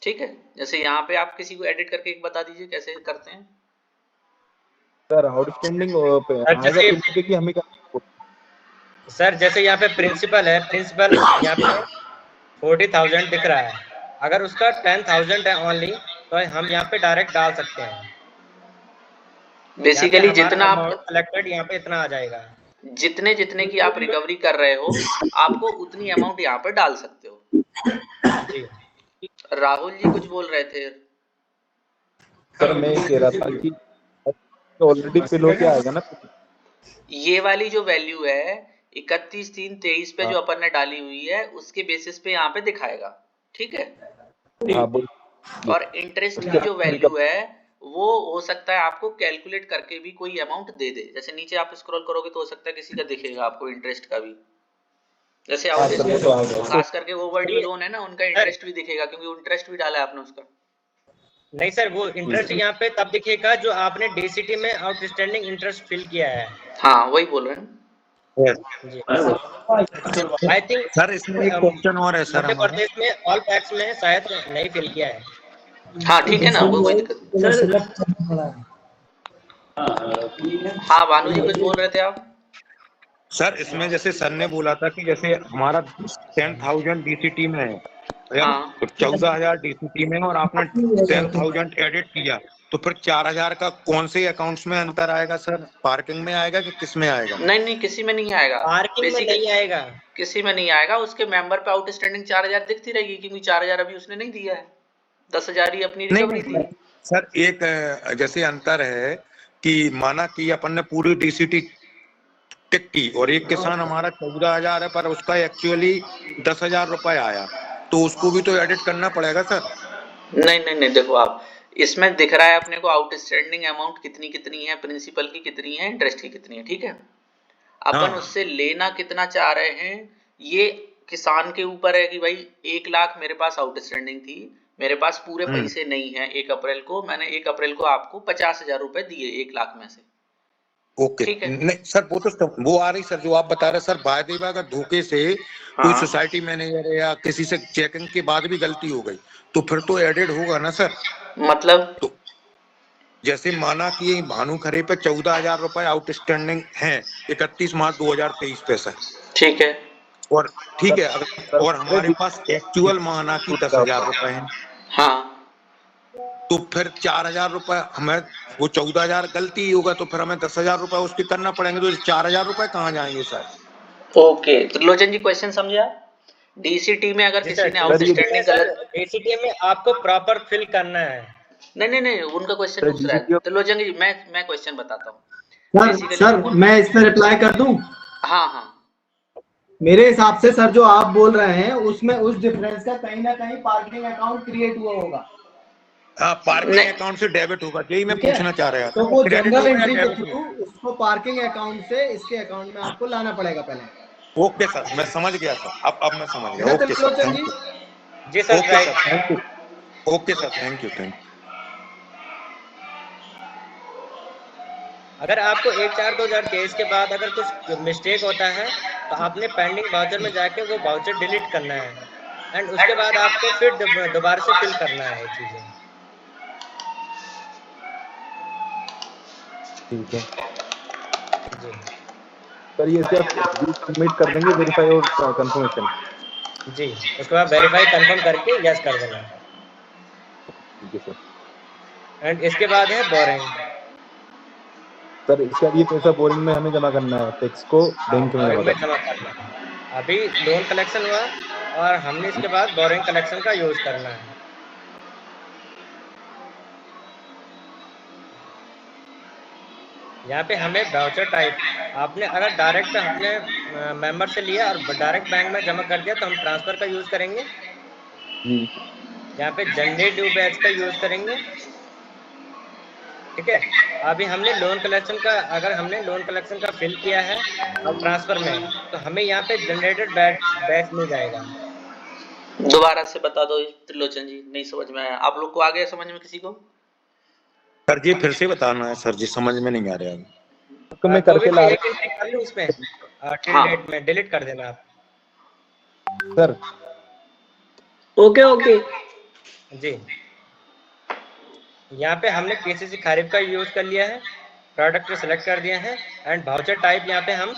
Speaker 3: ठीक है, जैसे यहाँ पे आप किसी को एडिट करके एक बता दीजिए कैसे करते हैं।
Speaker 4: सर आउटस्टैंडिंग पे कि हमें
Speaker 1: सर जैसे यहाँ पे प्रिंसिपल है, प्रिंसिपल यहाँ पे 40,000 दिख रहा है, अगर उसका 10,000 है ओनली तो हम यहाँ पे डायरेक्ट डाल सकते हैं।
Speaker 3: बेसिकली जितना आप
Speaker 1: कलेक्टेड यहाँ पे इतना आ जाएगा।
Speaker 3: जितने की आप रिकवरी कर रहे हो, आपको उतनी अमाउंट यहाँ पे डाल सकते हो।
Speaker 1: जी।
Speaker 3: राहुल जी कुछ बोल रहे थे।
Speaker 4: सर मैं कह रहा था कि ऑलरेडी फिल होके आएगा ना
Speaker 3: ये वाली जो वैल्यू है 31/3/23 पे जो अपन ने डाली हुई है, उसके बेसिस पे यहाँ पे दिखाएगा। ठीक है। और इंटरेस्ट की जो वैल्यू है वो हो सकता है आपको कैलकुलेट करके भी कोई अमाउंट दे दे। जैसे नीचे आप स्क्रॉल करोगे तो हो सकता है किसी का दिखेगा आपको इंटरेस्ट का भी, जैसे खास करके ओवरड्यू लोन है ना, उनका इंटरेस्ट भी दिखेगा, क्योंकि इंटरेस्ट भी डाला है आपने उसका।
Speaker 1: नहीं सर, वो इंटरेस्ट यहाँ पे तब दिखेगा जो आपने डीसीटी में आउटस्टैंडिंग इंटरेस्ट फिल किया है।
Speaker 3: हाँ, वही बोल रहे हैं।
Speaker 1: आई थिंक
Speaker 6: सर इसमें एक क्वेश्चन और है सर,
Speaker 1: मध्य प्रदेश में ऑल टैक्स में शायद नहीं फिल किया है।
Speaker 3: हाँ ठीक है ना, वो कोई दिक्कत नहीं।
Speaker 2: सर
Speaker 5: सर
Speaker 3: हाँ भानु जी कुछ बोल रहे थे आप?
Speaker 6: सर इसमें जैसे सर ने बोला था कि जैसे हमारा 10,000 डीसीटी में है,
Speaker 3: हाँ
Speaker 6: 14,000 डीसीटी में, और आपने 10,000 एडिट किया, तो फिर 4,000 का कौन से अकाउंट्स में अंतर आएगा सर? पार्किंग में आएगा कि किस में आएगा?
Speaker 3: नहीं नहीं, किसी में नहीं आएगा,
Speaker 1: पार्किंग में नहीं आएगा,
Speaker 3: किसी में नहीं आएगा। उसके मेंबर पे आउटस्टैंडिंग 4,000 दिखती रहेगी, क्योंकि 4,000 अभी उसने नहीं दिया है, 10,000 ही अपनी
Speaker 6: नहीं
Speaker 3: रिकवरी थी।
Speaker 6: नहीं सर, एक जैसे अंतर है कि माना कि अपन ने पूरी डीसीटी टिक की और एक किसान हमारा 14,000 है पर उसका एक्चुअली 10,000 रुपए आया, तो उसको भी तो एडिट करना पड़ेगा सर।
Speaker 3: नहीं नहीं नहीं, देखो आप इसमें दिख रहा है अपने को आउटस्टैंडिंग अमाउंट कितनी कितनी है, प्रिंसिपल की कितनी है, इंटरेस्ट की कितनी है, ठीक है। अपन
Speaker 6: हाँ
Speaker 3: उससे लेना कितना चाह रहे हैं, ये किसान के ऊपर है कि भाई 1 लाख मेरे पास आउटस्टैंडिंग थी, मेरे पास पूरे पैसे नहीं है 1 अप्रैल को, मैंने 1 अप्रैल को आपको 50,000 रुपए दिए 1 लाख में से,
Speaker 6: ओके।
Speaker 3: ठीक है।
Speaker 6: नहीं सर, वो आ रही सर जो आप बता रहे सर, वायदे अगर धोखे से कोई
Speaker 3: हाँ
Speaker 6: सोसाइटी मैनेजर या किसी से चेकिंग के बाद भी गलती हो गई तो फिर तो एडिट होगा ना सर।
Speaker 3: मतलब
Speaker 6: तो जैसे माना कि भानु खरे पे 14,000 रुपए आउटस्टैंडिंग है 31 मार्च 2023 पे सर,
Speaker 3: ठीक है।
Speaker 6: और ठीक
Speaker 4: सर
Speaker 6: है,
Speaker 4: सर
Speaker 6: और हमारे पास एक्चुअल माना कि 10,000 रुपए है,
Speaker 3: हाँ
Speaker 6: तो फिर 4,000 रुपए हमें, वो 14,000 गलती ही होगा तो फिर हमें 10,000 रुपए उसके करना पड़ेंगे, तो 4,000 रुपए कहाँ जाएंगे सर?
Speaker 3: ओके, त्रिलोचन जी क्वेश्चन समझे आप? डीसीटी में अगर
Speaker 1: जी
Speaker 3: किसी
Speaker 1: सर,
Speaker 3: ने
Speaker 1: डीसीटी में
Speaker 3: आउटस्टैंडिंग
Speaker 1: सर,
Speaker 3: गलत,
Speaker 1: डीसीटी में आपको प्रॉपर फिल करना है।
Speaker 3: नहीं नहीं नहीं, उनका क्वेश्चन
Speaker 4: सर
Speaker 3: दूसरा है।
Speaker 4: डीसीटी
Speaker 3: त्रिलोचन जी मैं क्वेश्चन बताता हूँ
Speaker 5: सर
Speaker 3: बेसिकली।
Speaker 5: सर मैं इस पे रिप्लाई कर दूं।
Speaker 3: हाँ हाँ
Speaker 5: मेरे हिसाब से सर जो आप बोल रहे हैं उसमें उस डिफरेंस का कहीं ना कहीं पार्किंग अकाउंट क्रिएट हुआ होगा।
Speaker 6: पार्किंग
Speaker 3: नहीं
Speaker 6: अकाउंट से डेबिट होगा, यही मैं
Speaker 5: ठीक है,
Speaker 6: पूछना चाह रहा
Speaker 5: तो
Speaker 6: था,
Speaker 5: वो
Speaker 6: क्रेडिट
Speaker 5: जनरल
Speaker 6: होगा या
Speaker 5: एंट्री के
Speaker 6: डेबिट
Speaker 5: थ्रू
Speaker 6: होगा?
Speaker 5: उसको पार्किंग अकाउंट से इसके अकाउंट में आपको लाना पड़ेगा पहले।
Speaker 6: ओके सर, मैं समझ गया सर, अब मैं समझ
Speaker 5: ठीक
Speaker 6: गया।
Speaker 5: है
Speaker 6: ओके सर,
Speaker 5: त्रिलोचन
Speaker 6: थैंक
Speaker 5: जी।
Speaker 6: यू।
Speaker 1: जी sir,
Speaker 6: okay sir,
Speaker 1: right.
Speaker 6: Thank you. Okay sir, thank you.
Speaker 1: अगर आपको 1/4/2023 के बाद अगर कुछ मिस्टेक होता है तो आपने पेंडिंग वाउचर में जाके वो वाउचर डिलीट करना है, एंड उसके बाद आपको फिर दोबारा से फिल करना है चीजें।
Speaker 4: ठीक है
Speaker 1: जी
Speaker 4: सर, ये सिर्फ व्यू सबमिट कर देंगे, वेरीफाई और कंफर्मेशन।
Speaker 1: जी, उसके बाद वेरीफाई कंफर्म करके यस कर देना,
Speaker 4: ठीक है सर।
Speaker 1: एंड इसके बाद है बोरिंग।
Speaker 4: सर इसका ये पैसा बोरिंग में हमें जमा करना है, टैक्स को
Speaker 1: हाँ,
Speaker 4: बैंक में जमा
Speaker 1: बोरिंग में
Speaker 4: करना
Speaker 1: जमा करना है। अभी लोन कलेक्शन हुआ और हमने इसके बाद बोरिंग कलेक्शन का यूज करना है। यहाँ पे हमें वाउचर टाइप, आपने अगर डायरेक्ट अपने मेंबर से लिया और डायरेक्ट बैंक में जमा कर दिया तो हम ट्रांसफर का यूज करेंगे।
Speaker 4: जी।
Speaker 1: यहाँ पे जनरेट न्यू बैच का यूज करेंगे, ठीक है। अभी हमने लोन कलेक्शन का, अगर हमने लोन कलेक्शन का फिल किया है और ट्रांसफर में, तो हमें यहाँ पे जनरेटेड बैच मिल जाएगा।
Speaker 3: दोबारा से बता दो त्रिलोचन जी, नहीं समझ में आया। आप लोग को आ गया समझ में किसी को?
Speaker 6: सर जी फिर से बताना है सर जी, समझ में नहीं आ रहा है।
Speaker 4: तो मैं
Speaker 1: तो भी
Speaker 4: करके
Speaker 1: मैं
Speaker 4: ला
Speaker 1: एक एंट्री कर लूँ इसमें, टिल
Speaker 3: हाँ
Speaker 1: डेट में डिलीट कर देना आप।
Speaker 4: सर।
Speaker 5: ओके ओके
Speaker 1: जी, यहाँ पे हमने केसीसी खरीफ का यूज कर लिया है, प्रोडक्ट सेलेक्ट कर दिया है, एंड वाउचर टाइप यहाँ पे हम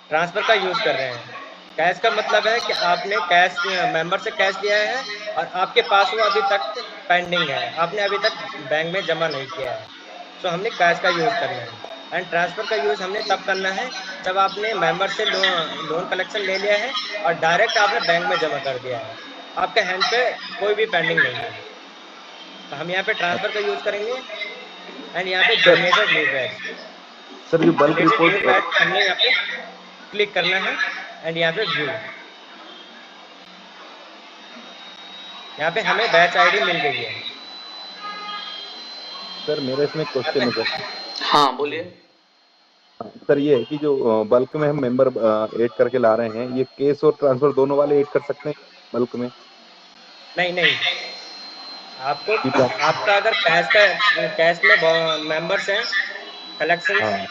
Speaker 1: ट्रांसफर का यूज कर रहे हैं। कैश का मतलब है कि आपने कैश मेंबर से कैश लिया है और आपके पास वो अभी तक पेंडिंग है, आपने अभी तक बैंक में जमा नहीं किया है, सो हमने कैश का यूज करना है। एंड ट्रांसफर का यूज हमने तब करना है जब आपने मेंबर से लोन कलेक्शन ले लिया है और डायरेक्ट आपने बैंक में जमा कर दिया है, आपके हैंड पे कोई भी पेंडिंग नहीं है, तो हम यहाँ पे ट्रांसफर का यूज करेंगे। एंड यहाँ पे जनरेटेड न्यू बैच,
Speaker 4: सर जो bulk
Speaker 1: generated new
Speaker 4: report
Speaker 1: batch हमने यहाँ पे क्लिक करना है, एंड यहाँ पे व्यू, यहाँ पे हमें बैच आईडी मिल गई है।
Speaker 4: सर मेरा इसमें क्वेश्चन है सर।
Speaker 3: हाँ बोलिए।
Speaker 4: सर ये है कि जो बल्क में हम मेंबर ऐड करके ला रहे हैं, ये केस और ट्रांसफर दोनों वाले ऐड कर सकते हैं बल्क में?
Speaker 1: नहीं नहीं, आपको
Speaker 4: कि ट्रां-
Speaker 1: आपका अगर कैश में मेंबर्स हैं कलेक्शन,
Speaker 4: हाँ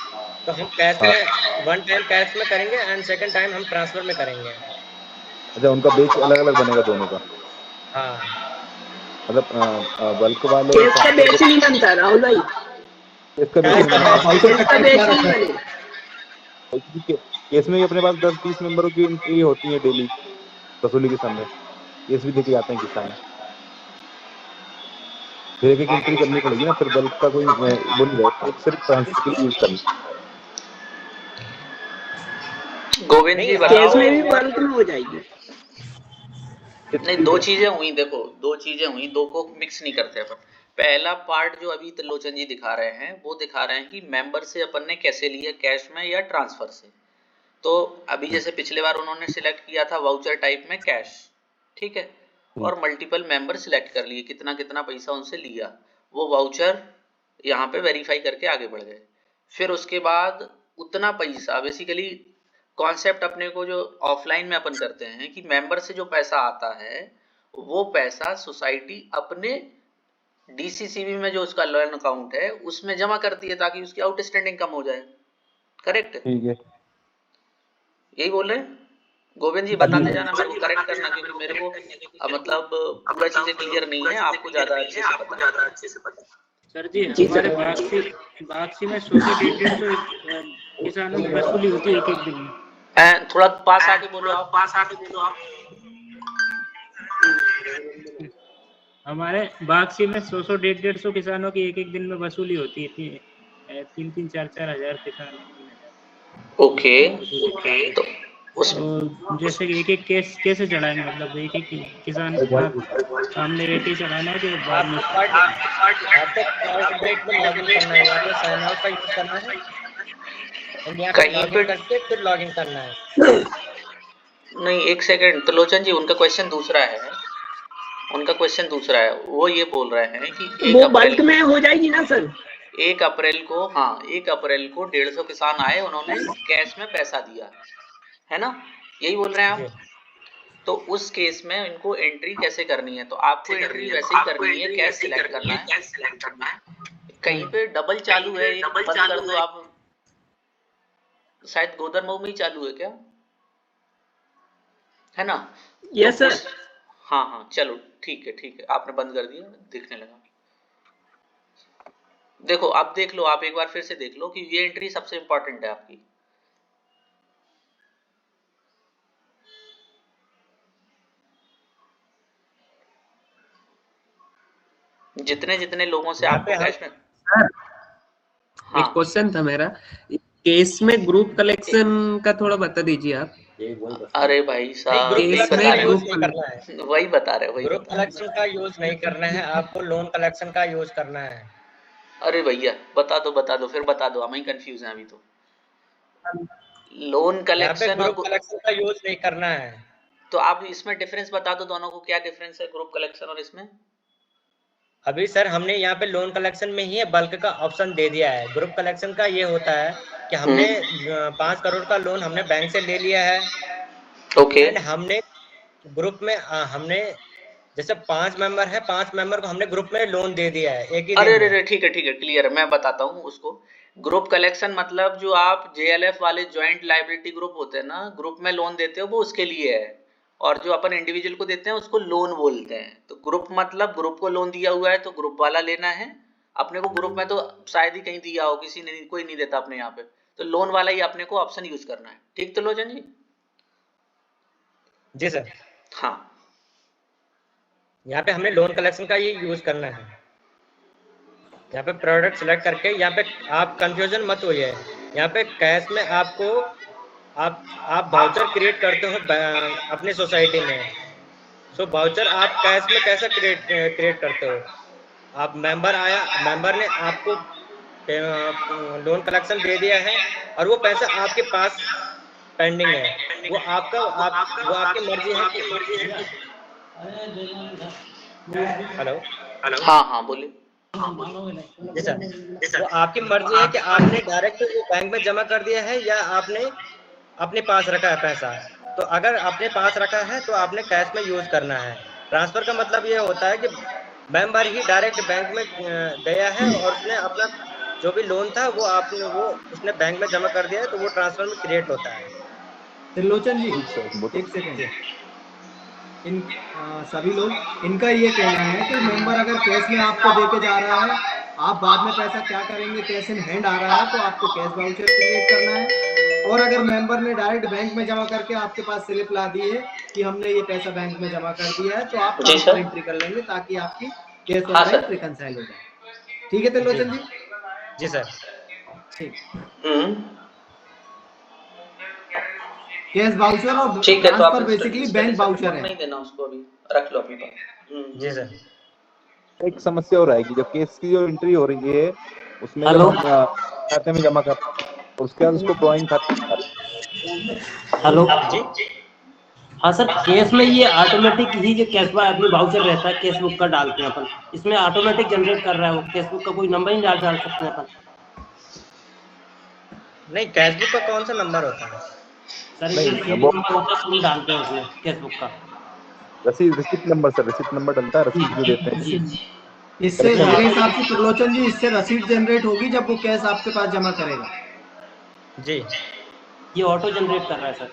Speaker 1: तो हम कैश
Speaker 4: हाँ।
Speaker 1: में वन टाइम कैश में करेंगे एंड सेकंड टाइम हम ट्रांसफर में करेंगे।
Speaker 4: अच्छा, उनका बेच अलग अलग बनेगा दोनों का?
Speaker 1: हाँ,
Speaker 4: मतलब बल्क वाले
Speaker 5: केस का बेच नहीं बनता राहुल भाई,
Speaker 4: केस का बेच
Speaker 5: केस का बेच नहीं बनेगा।
Speaker 4: केस में भी अपने पास 10-20 मेंबरों की एंट्री होती है डेली वसूली के समय, केस भी देके जाते हैं किसान, फिर एक एंट्री करनी पड़ेगी ना, फिर बल्क का कोई वो नहीं रहेगा, एक सिर्फ ट्रांसफर के लिए यूज करना।
Speaker 3: गोविंद जी बताओ।
Speaker 5: केस में भी बल्क में हो जाएगी।
Speaker 3: नहीं, दो चीजें हुई, देखो दो चीजें हुई, दो को मिक्स नहीं करते अपन। पहला पार्ट जो अभी त्रिलोचन जी दिखा रहे हैं वो दिखा रहे हैं कि मेंबर से अपन ने कैसे लिया, कैश में या ट्रांसफर से। तो अभी जैसे पिछले बार उन्होंने सिलेक्ट किया था वाउचर टाइप में कैश, ठीक है, और मल्टीपल मेंबर सिलेक्ट कर लिए, कितना कितना पैसा उनसे लिया, वो वाउचर यहाँ पे वेरीफाई करके आगे बढ़ गए। फिर उसके बाद उतना पैसा बेसिकली कॉन्सेप्ट अपने को जो ऑफलाइन में अपन करते हैं कि मेंबर से जो पैसा आता है वो पैसा सोसाइटी अपने डीसीसीबी में जो उसका लोन अकाउंट है उसमें जमा करती है ताकि उसकी आउटस्टैंडिंग कम हो जाए। करेक्ट?
Speaker 4: ठीक है,
Speaker 3: यही बोल रहे हैं गोविंद जी, बताते जाना, मेरे को करेक्ट करना, क्योंकि मेरे को मतलब पूरा चीजें क्लियर नहीं है, आपको ज्यादा अच्छे से पता है।
Speaker 8: सर जी हमारे बागसी में 100 किसानों की वसूली होती है एक दिन में।
Speaker 3: थोड़ा पास आके बोलो आप।
Speaker 8: हमारे बागसी में 100-150 किसानों की एक दिन में वसूली होती है, 3-4 हजार किसान।
Speaker 3: ओके, तो
Speaker 8: जैसे कि एक केस कैसे चढ़ाएंगे, मतलब एक किसान सामने एक ही चढ़ाना है कि बाद में
Speaker 3: कहीं पे
Speaker 1: करके फिर लॉगिन करना है।
Speaker 3: नहीं, एक सेकंड त्रिलोचन जी, उनका क्वेश्चन दूसरा है, वो ये बोल रहे हैं कि
Speaker 5: वो बल्क में हो जाएगी ना सर।
Speaker 3: 1 अप्रैल को, हाँ 1 अप्रैल को 150 किसान आए, उन्होंने कैश में पैसा दिया है ना, यही बोल रहे हैं आप। तो उस केस में इनको एंट्री कैसे करनी है? तो आपको एंट्री वैसे ही करनी है, कैश सिलेक्ट करना है। कहीं पे डबल चालू है, बंद कर दो आप, शायद गोदर मऊ में ही चालू है क्या, है ना?
Speaker 5: Yes sir.
Speaker 3: हाँ चलो ठीक है, आपने बंद कर दिया, दिखने लगा। देखो आप देख लो, आप एक बार फिर से देख लो कि ये एंट्री सबसे इंपॉर्टेंट है आपकी। जितने लोगों से आपको कैश में।
Speaker 9: हाँ। एक क्वेश्चन था मेरा, केस में ग्रुप कलेक्शन का थोड़ा बता दीजिए आप।
Speaker 3: अरे भाई साहब, वही बता रहे,
Speaker 1: ग्रुप कलेक्शन का यूज नहीं करना है, आपको लोन कलेक्शन का यूज करना है।
Speaker 3: अरे भैया बता दो, फिर बता दो, हम ही कंफ्यूज हैं अभी तो। लोन कलेक्शन,
Speaker 1: ग्रुप कलेक्शन का यूज नहीं करना है।
Speaker 3: तो आप इसमें डिफरेंस बता दो, दोनों को क्या डिफरेंस है ग्रुप कलेक्शन और इसमें?
Speaker 1: अभी सर हमने यहाँ पे लोन कलेक्शन में ही बल्क का ऑप्शन दे दिया है। ग्रुप कलेक्शन का ये होता है कि हमने 5 करोड़ का लोन हमने बैंक से ले लिया है।
Speaker 3: ओके।
Speaker 1: हमने ग्रुप में हमने जैसे 5 मेंबर है, 5 मेंबर को हमने ग्रुप में लोन दे दिया है एक ही दिन।
Speaker 3: अरे ठीक है क्लियर है, मैं बताता हूँ उसको। ग्रुप कलेक्शन मतलब जो आप JLF वाले ज्वाइंट लायबिलिटी ग्रुप होते हैं ना, ग्रुप में लोन देते हो वो उसके लिए है, और जो अपन इंडिविजुअल को देते हैं उसको लोन बोलते हैं। तो ग्रुप मतलब ग्रुप को लोन दिया हुआ है तो ग्रुप वाला लेना है अपने को। ग्रुप में तो शायद ही कहीं दिया हो, किसी ने कोई नहीं देता अपने यहाँ पे, तो लोन वाला ही अपने को ऑप्शन यूज करना है। ठीक त्रिलोचन जी?
Speaker 1: जी सर।
Speaker 3: हाँ,
Speaker 1: यहाँ पे हमने लोन कलेक्शन का ही यूज करना है। यहाँ पे प्रोडक्ट सिलेक्ट करके, यहाँ पे आप कंफ्यूजन मत होइए। यहाँ पे कैश में आपको आप वाउचर क्रिएट करते हो अपने सोसाइटी में। सो वाउचर आप कैश में कैसे क्रिएट करते हो? आप मेंबर आया, मेंबर ने आपको लोन कलेक्शन दे दिया है और वो पैसा आपके पास पेंडिंग है, वो आपकी मर्जी है कि हेलो
Speaker 3: हाँ बोलिए।
Speaker 1: जी सर, वो आपकी मर्जी है कि आपने डायरेक्ट वो बैंक में जमा कर दिया है या आपने अपने पास रखा है पैसा। तो अगर अपने पास रखा है तो आपने कैश में यूज करना है। ट्रांसफर का मतलब ये होता है कि मेंबर ही डायरेक्ट बैंक में गया है और उसने अपना जो भी लोन था वो उसने बैंक में जमा कर दिया है, तो वो ट्रांसफर में क्रिएट होता है।
Speaker 7: त्रिलोचन जी,
Speaker 10: इन सभी लोग, इनका ये कहना है कि मेंबर अगर कैश में आपको देके जा रहा है, आप बाद में पैसा क्या करेंगे, कैश इन हैंड आ रहा है तो आपको कैश वाउचर क्रिएट करना है। और अगर मेंबर ने डायरेक्ट बैंक में जमा करके आपके पास स्लिप ला दी है कि हमने ये पैसा बैंक में जमा कर दिया है, तो आप ट्रांसफर एंट्री कर लेंगे ताकि आपकी कैश और बैंक रिकंसाइल हो जाए। ठीक है त्रिलोचन जी?
Speaker 1: जी सर।
Speaker 10: ठीक। कैश वाउचर और
Speaker 3: ठीक है, तो आप
Speaker 10: ट्रांसफर बेसिकली बैंक वाउचर है।
Speaker 3: नहीं देना उसको, अभी रख लो अपने पास।
Speaker 1: जी सर।
Speaker 4: एक समस्या और आएगी, जब केस की जो एंट्री हो रही है उसमें जब हम खाते में जमा कर, उसके बाद उसको ड्राइंग खाते।
Speaker 2: हेलो
Speaker 1: जी।
Speaker 2: हाँ सर, केस में ये ऑटोमेटिक ही जो कैश वाउचर रहता है केस बुक का डालते हैं अपन, इसमें ऑटोमेटिक जनरेट कर रहा है वो, केस बुक का कोई नंबर ही डाल सकते हैं अपन।
Speaker 1: नहीं, कैश बुक का कौन सा नंबर होता है
Speaker 2: सर? ये नंबर होता है, हम डालते हैं उसमें केस बुक का
Speaker 4: receipt number sir, receipt number डलता है, रसीद जो देते हैं।
Speaker 10: इससे मेरे हिसाब से त्रिलोचन जी, इससे रसीद जनरेट होगी जब वो कैश आपके पास जमा करेगा।
Speaker 1: जी,
Speaker 2: ये ऑटो जनरेट कर रहा है सर।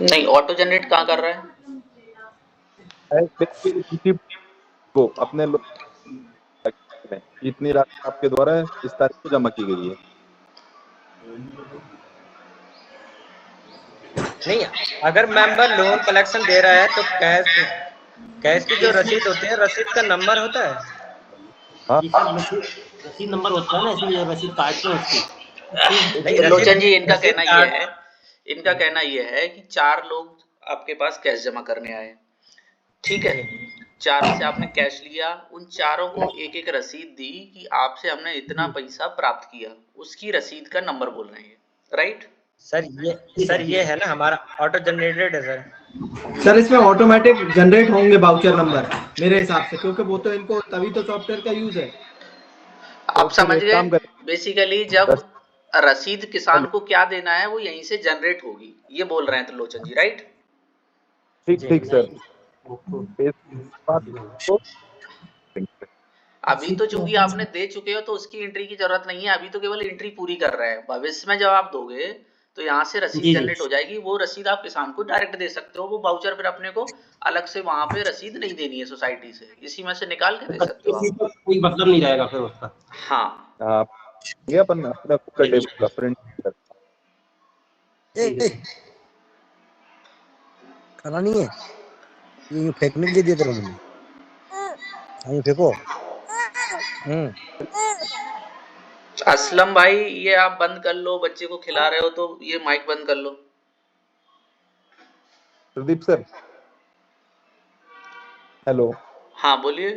Speaker 3: नहीं, ऑटो जनरेट कहाँ कर रहा है?
Speaker 4: को अपने इतनी राशि आपके द्वारा इस तारीख को जमा की गई है।
Speaker 1: नहीं, अगर मेंबर लोन कलेक्शन दे रहा है तो कैश की जो रसीद होती है, रसीद का नंबर होता है।
Speaker 4: हाँ,
Speaker 2: रसीद नंबर होता है ना, इसलिए रसीद काटते हैं उसकी।
Speaker 3: लोचन जी, इनका कहना ये है कि 4 लोग आपके पास कैश जमा करने आए, ठीक है? चारों से आपने कैश लिया, उन चारों को एक एक रसीद दी कि आपसे हमने इतना पैसा प्राप्त किया, उसकी रसीद का नंबर बोल रहे हैं, राइट?
Speaker 1: सर ये है ना हमारा ऑटो जनरेटेड है सर।
Speaker 10: सर इसमें ऑटोमेटिक जनरेट होंगे वाउचर नंबर मेरे हिसाब से, क्योंकि वो तो इनको तभी तो सॉफ्टवेयर का यूज है।
Speaker 3: आप समझ गए? बेसिकली जब रसीद किसान को क्या देना है वो यहीं से जनरेट होगी, ये बोल रहे हैं त्रिलोचन जी, राइट?
Speaker 4: ठीक सर।
Speaker 3: अभी तो चूंकि आपने दे चुके हो तो उसकी एंट्री की जरूरत नहीं है, अभी तो केवल एंट्री पूरी कर रहे हैं। भविष्य में जब आप दोगे तो यहाँ से रसीद जनरेट हो जाएगी, वो रसीद आप किसान को डायरेक्ट दे सकते हो, वो वाउचर फिर अपने को अलग से वहां पे रसीद नहीं देनी है सोसाइटी से, इसी में से निकाल के दे सकते हो आप।
Speaker 2: कोई मतलब नहीं रहेगा फिर उसका।
Speaker 3: हाँ,
Speaker 4: ये अपन अपना कर देगा प्रिंट कर।
Speaker 11: खाना नहीं है, ये फेंकने के लिए दिया था मैंने, ये फेंको।
Speaker 3: असलम भाई, ये आप बंद कर लो, बच्चे को खिला रहे हो तो ये माइक बंद कर लो।
Speaker 4: Pradeep sir, hello.
Speaker 3: हाँ बोलिए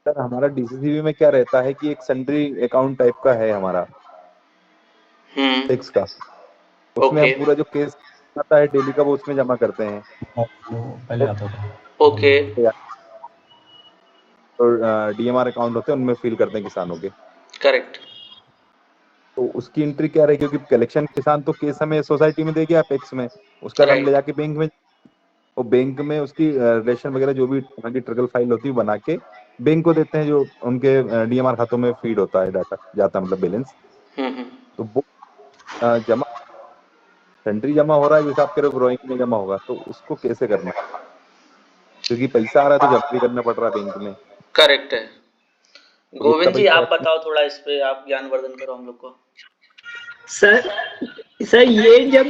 Speaker 4: सर, हमारा डीसीसीबी में क्या रहता है कि एक सन्ड्री अकाउंट टाइप का है हमारा टैक्स का, उसमें हम पूरा जो केस आता है डेली का वो उसमें जमा करते हैं।
Speaker 7: पहले आता था।
Speaker 3: ओके।
Speaker 4: और डीएमआर अकाउंट होते हैं उनमें फिल करते हैं किसानों के।
Speaker 3: करेक्ट।
Speaker 4: तो उसकी एंट्री क्या रहेगी, क्योंकि कलेक्शन किसान तो केस हमें सोसाइटी में देगी अपेक्स में, उसका हम ले जाके बैंक में, वो बैंक में उसकी रिलेशन वगैरह जो भी उनकी ट्रिकल फाइल होती है बना के बैंक को देते हैं, जो उनके डीएमआर खातों में फीड होता है, डाटा जाता है, मतलब बैलेंस। तो वो जमा सेंट्री जमा हो रहा है, जैसे आपके ग्रोइंग में जमा होगा, तो उसको कैसे करना है, क्योंकि पैसा आ रहा है तो जमा भी करना पड़ रहा है बैंक में।
Speaker 3: करेक्ट है। गोविंद जी आप बताओ थोड़ा इस पे, आप ज्ञानवर्धन करो हम लोग को।
Speaker 5: सर ये जब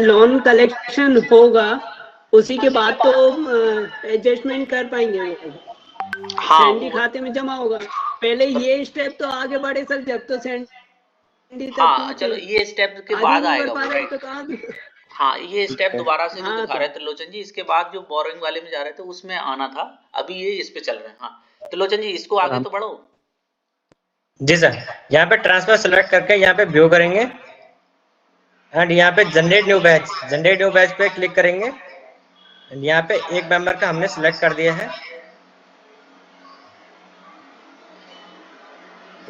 Speaker 5: लोन कलेक्शन होगा उसी के बाद तो एडजस्टमेंट कर पाएंगे वो। हाँ, सैंडी खाते में जमा होगा, पहले ये स्टेप तो आगे बढ़े सर, जब तो सैंडी तक।
Speaker 3: हाँ चलो, ये स्टेप के बाद आएगा तो हाँ, ये स्टेप दोबारा से जो दिखा रहे थे त्रिलोचन जी, इसके बाद जो बोरिंग वाले में जा रहे थे उसमें आना था, अभी ये इस पे चल रहे हैं। हाँ त्रिलोचन जी, इसको आगे तो बढ़ो।
Speaker 1: जी सर, यहाँ पे ट्रांसफर सेलेक्ट करके यहाँ पे व्यू करेंगे एंड यहाँ पे जनरेट न्यू बैच पे क्लिक करेंगे एंड यहाँ पे एक मेंबर का हमने सिलेक्ट कर दिया है।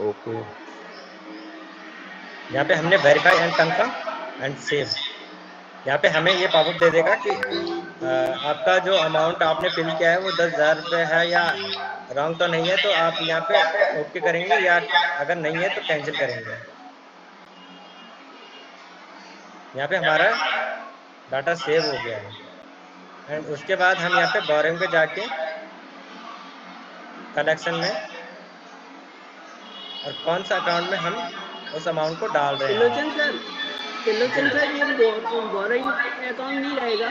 Speaker 4: ओके,
Speaker 1: यहाँ पे हमने verify and confirm and save, यहाँ पे हमें ये पॉपअप दे देगा कि आपका जो अमाउंट आपने फिल किया है वो 10,000 रुपये है या रॉन्ग तो नहीं है, तो आप यहाँ पे ओके करेंगे, या अगर नहीं है तो कैंसिल करेंगे। यहाँ पे हमारा डाटा सेव हो गया है। एंड उसके बाद हम यहाँ पे बोरिंग पे जाके कलेक्शन में और कौन सा अकाउंट में हम उस अमाउंट को डाल रहे हैं।
Speaker 5: त्रिलोचन सर ये बोरिंग अकाउंट नहीं रहेगा,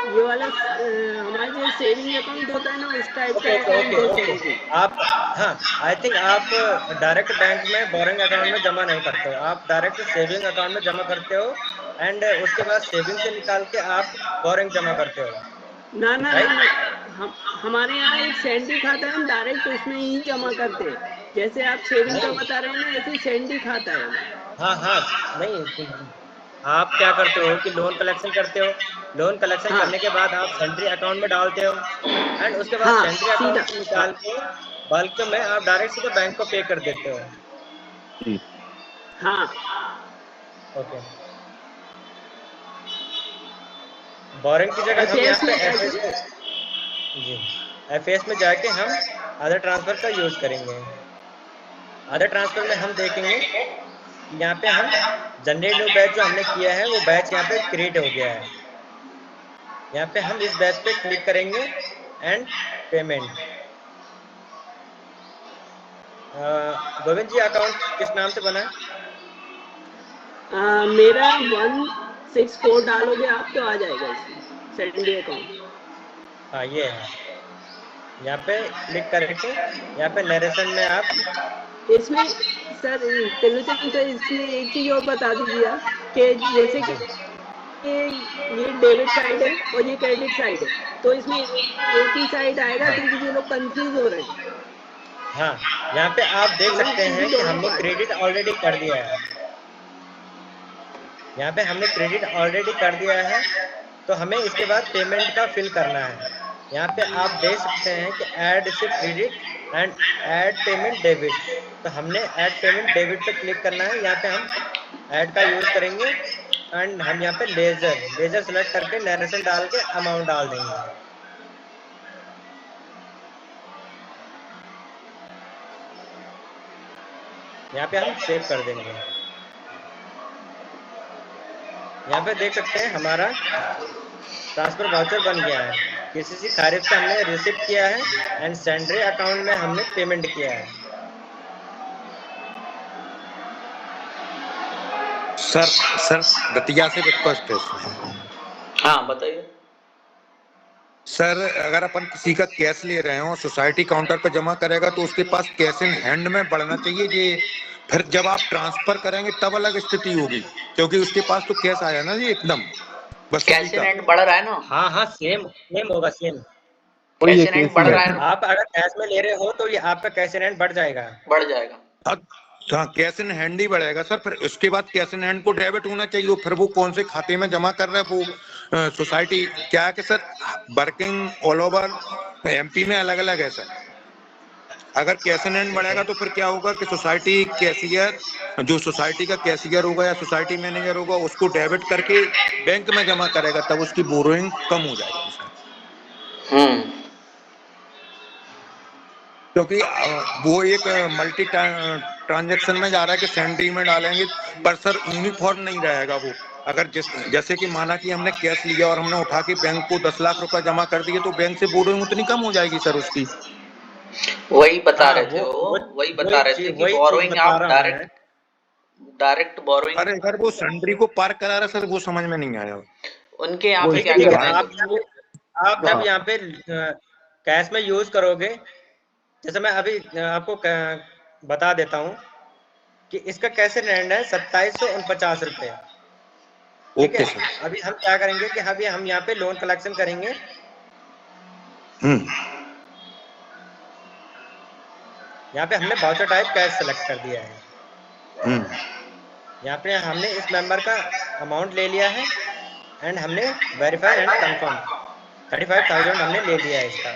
Speaker 5: ये वाला हमारा जो सेविंग अकाउंट होता है ना उस टाइप का अकाउंट दे सकते हैं
Speaker 1: आप। हाँ, आई थिंक आप डायरेक्ट बैंक में बोरिंग अकाउंट में जमा नहीं करते हो, आप डायरेक्ट सेविंग अकाउंट में जमा करते हो एंड उसके बाद सेविंग से निकाल के आप बोरिंग जमा करते हो।
Speaker 5: ना ना ना, ना हमारे यहाँ एक सैंडी खाता है, हम डायरेक्ट उसमें ही जमा करते हैं। जैसे आप सेविंग का बता रहे हैं ना, ऐसे सैंडी खाता है हमारा।
Speaker 1: हाँ, नहीं, आप क्या करते हो कि लोन कलेक्शन करते हो, लोन कलेक्शन करने के बाद आप सेंट्री अकाउंट में डालते हो एंड उसके बाद सेंट्री अकाउंट से निकाल के बल्क में आप डायरेक्ट सीधे बैंक को पे कर देते हो।
Speaker 5: हाँ,
Speaker 1: ओके। बोरिंग की जगह हम यहाँ पे एफएस में जाके हम अदर ट्रांसफर का यूज करेंगे। अदर ट्रांसफर में हम देखेंगे कि यहाँ पे हम जनरेट न्यू बैच जो हमने किया है वो बैच यहाँ पे क्रिएट हो गया है। यहाँ पे हम इस बैच पे क्लिक करेंगे and payment. Govind ji account किस नाम से बना है?
Speaker 5: मेरा 164 डालोगे आप तो आ जाएगा इसमें सैंडी अकाउंट।
Speaker 1: हाँ, ये है, यहाँ पे क्लिक करके यहाँ पे नरेशन में आप
Speaker 5: इसमें सर त्रिलोचन सर इसमें एक चीज और बता दीजिए कि जैसे कि ये डेबिट साइड है और ये क्रेडिट साइड है, तो इसमें एक ही साइड आएगा क्योंकि जो लोग कंफ्यूज हो रहे हैं।
Speaker 1: हाँ, यहाँ पे आप देख सकते हैं कि हमने क्रेडिट ऑलरेडी कर दिया है। यहाँ पे हमने क्रेडिट ऑलरेडी कर दिया है, तो हमें इसके बाद पेमेंट का फिल करना है। यहाँ पे आप देख सकते हैं कि ऐड से credit and add payment debit, तो हमने ऐड पेमेंट डेबिट पे क्लिक करना है। यहाँ पे हम ऐड का यूज करेंगे एंड हम यहाँ पे लेजर सेलेक्ट करके नरेशन डाल के अमाउंट डाल देंगे। यहाँ पे हम सेव कर देंगे। यहाँ पे देख सकते हैं हमारा ट्रांसफर वाउचर बन गया है, केसीसी खारिज से हमने रिसीव किया है एंड सेंड्री अकाउंट में हमने पेमेंट किया है।
Speaker 6: सर दतिया से रिक्वेस्ट है।
Speaker 3: हाँ बताइए
Speaker 6: सर, अगर अपन किसी का कैश ले रहे हो सोसाइटी काउंटर पर जमा करेगा तो उसके पास कैश इन हैंड में बढ़ना चाहिए जी, फिर जब आप ट्रांसफर करेंगे तब अलग स्थिति होगी, क्योंकि उसके पास तो कैश आया ना जी एकदम बस।
Speaker 3: कैश इन हैंड बढ़ रहा है ना?
Speaker 1: हाँ, सेम होगा, सेम
Speaker 3: कैश इन हैंड बढ़ रहा है।
Speaker 1: आप अगर कैश में ले रहे हो तो ये आपका कैश इन हैंड बढ़ जाएगा।
Speaker 6: हाँ, कैश इन हैंड ही बढ़ेगा सर, फिर उसके बाद कैश इन हैंड को डेबिट होना चाहिए, फिर वो कौन से खाते में जमा कर रहा है वो सोसाइटी क्या है कि sir working all over MP में अलग अलग है सर। अगर कैश इन हैंड बढ़ेगा तो फिर क्या होगा कि सोसाइटी कैशियर, जो सोसाइटी का कैशियर होगा या सोसाइटी मैनेजर होगा उसको डेबिट करके बैंक में जमा करेगा, तब उसकी बोरोइंग कम हो जाएगी सर। क्योंकि वो एक मल्टी ट्रांजैक्शन में जा रहा है कि सेंट्री में डालेंगे, पर सर यूनिफॉर्म नहीं रहेगा वो। अगर जैसे कि माना कि हमने कैश लिया और हमने उठा के बैंक को 10 लाख रुपए जमा कर दिए तो बैंक से बोरोइंग उतनी कम हो जाएगी सर उसकी।
Speaker 3: वही बता रहे थे वही बता रहे थे कि बोरोइंग आप डायरेक्ट बोरोइंग।
Speaker 6: अरे अगर वो सेंट्री को पार करा रहा सर वो समझ में नहीं आया
Speaker 3: उनके यहाँ पे क्या कहना है।
Speaker 1: आप जब यहाँ पे कैश में यूज करोगे, जैसे मैं अभी आपको बता देता हूँ कि इसका कैश इन हैंड है 2749 रुपए। ठीक है, अभी हम क्या करेंगे कि अभी हम यहाँ पे लोन कलेक्शन करेंगे। यहाँ पे हमने वाउचर टाइप कैश सेलेक्ट कर दिया है। यहाँ पे हमने इस मेंबर का अमाउंट ले लिया है एंड हमने वेरीफाई एंड कंफर्म 35,000 हमने ले लिया है इसका।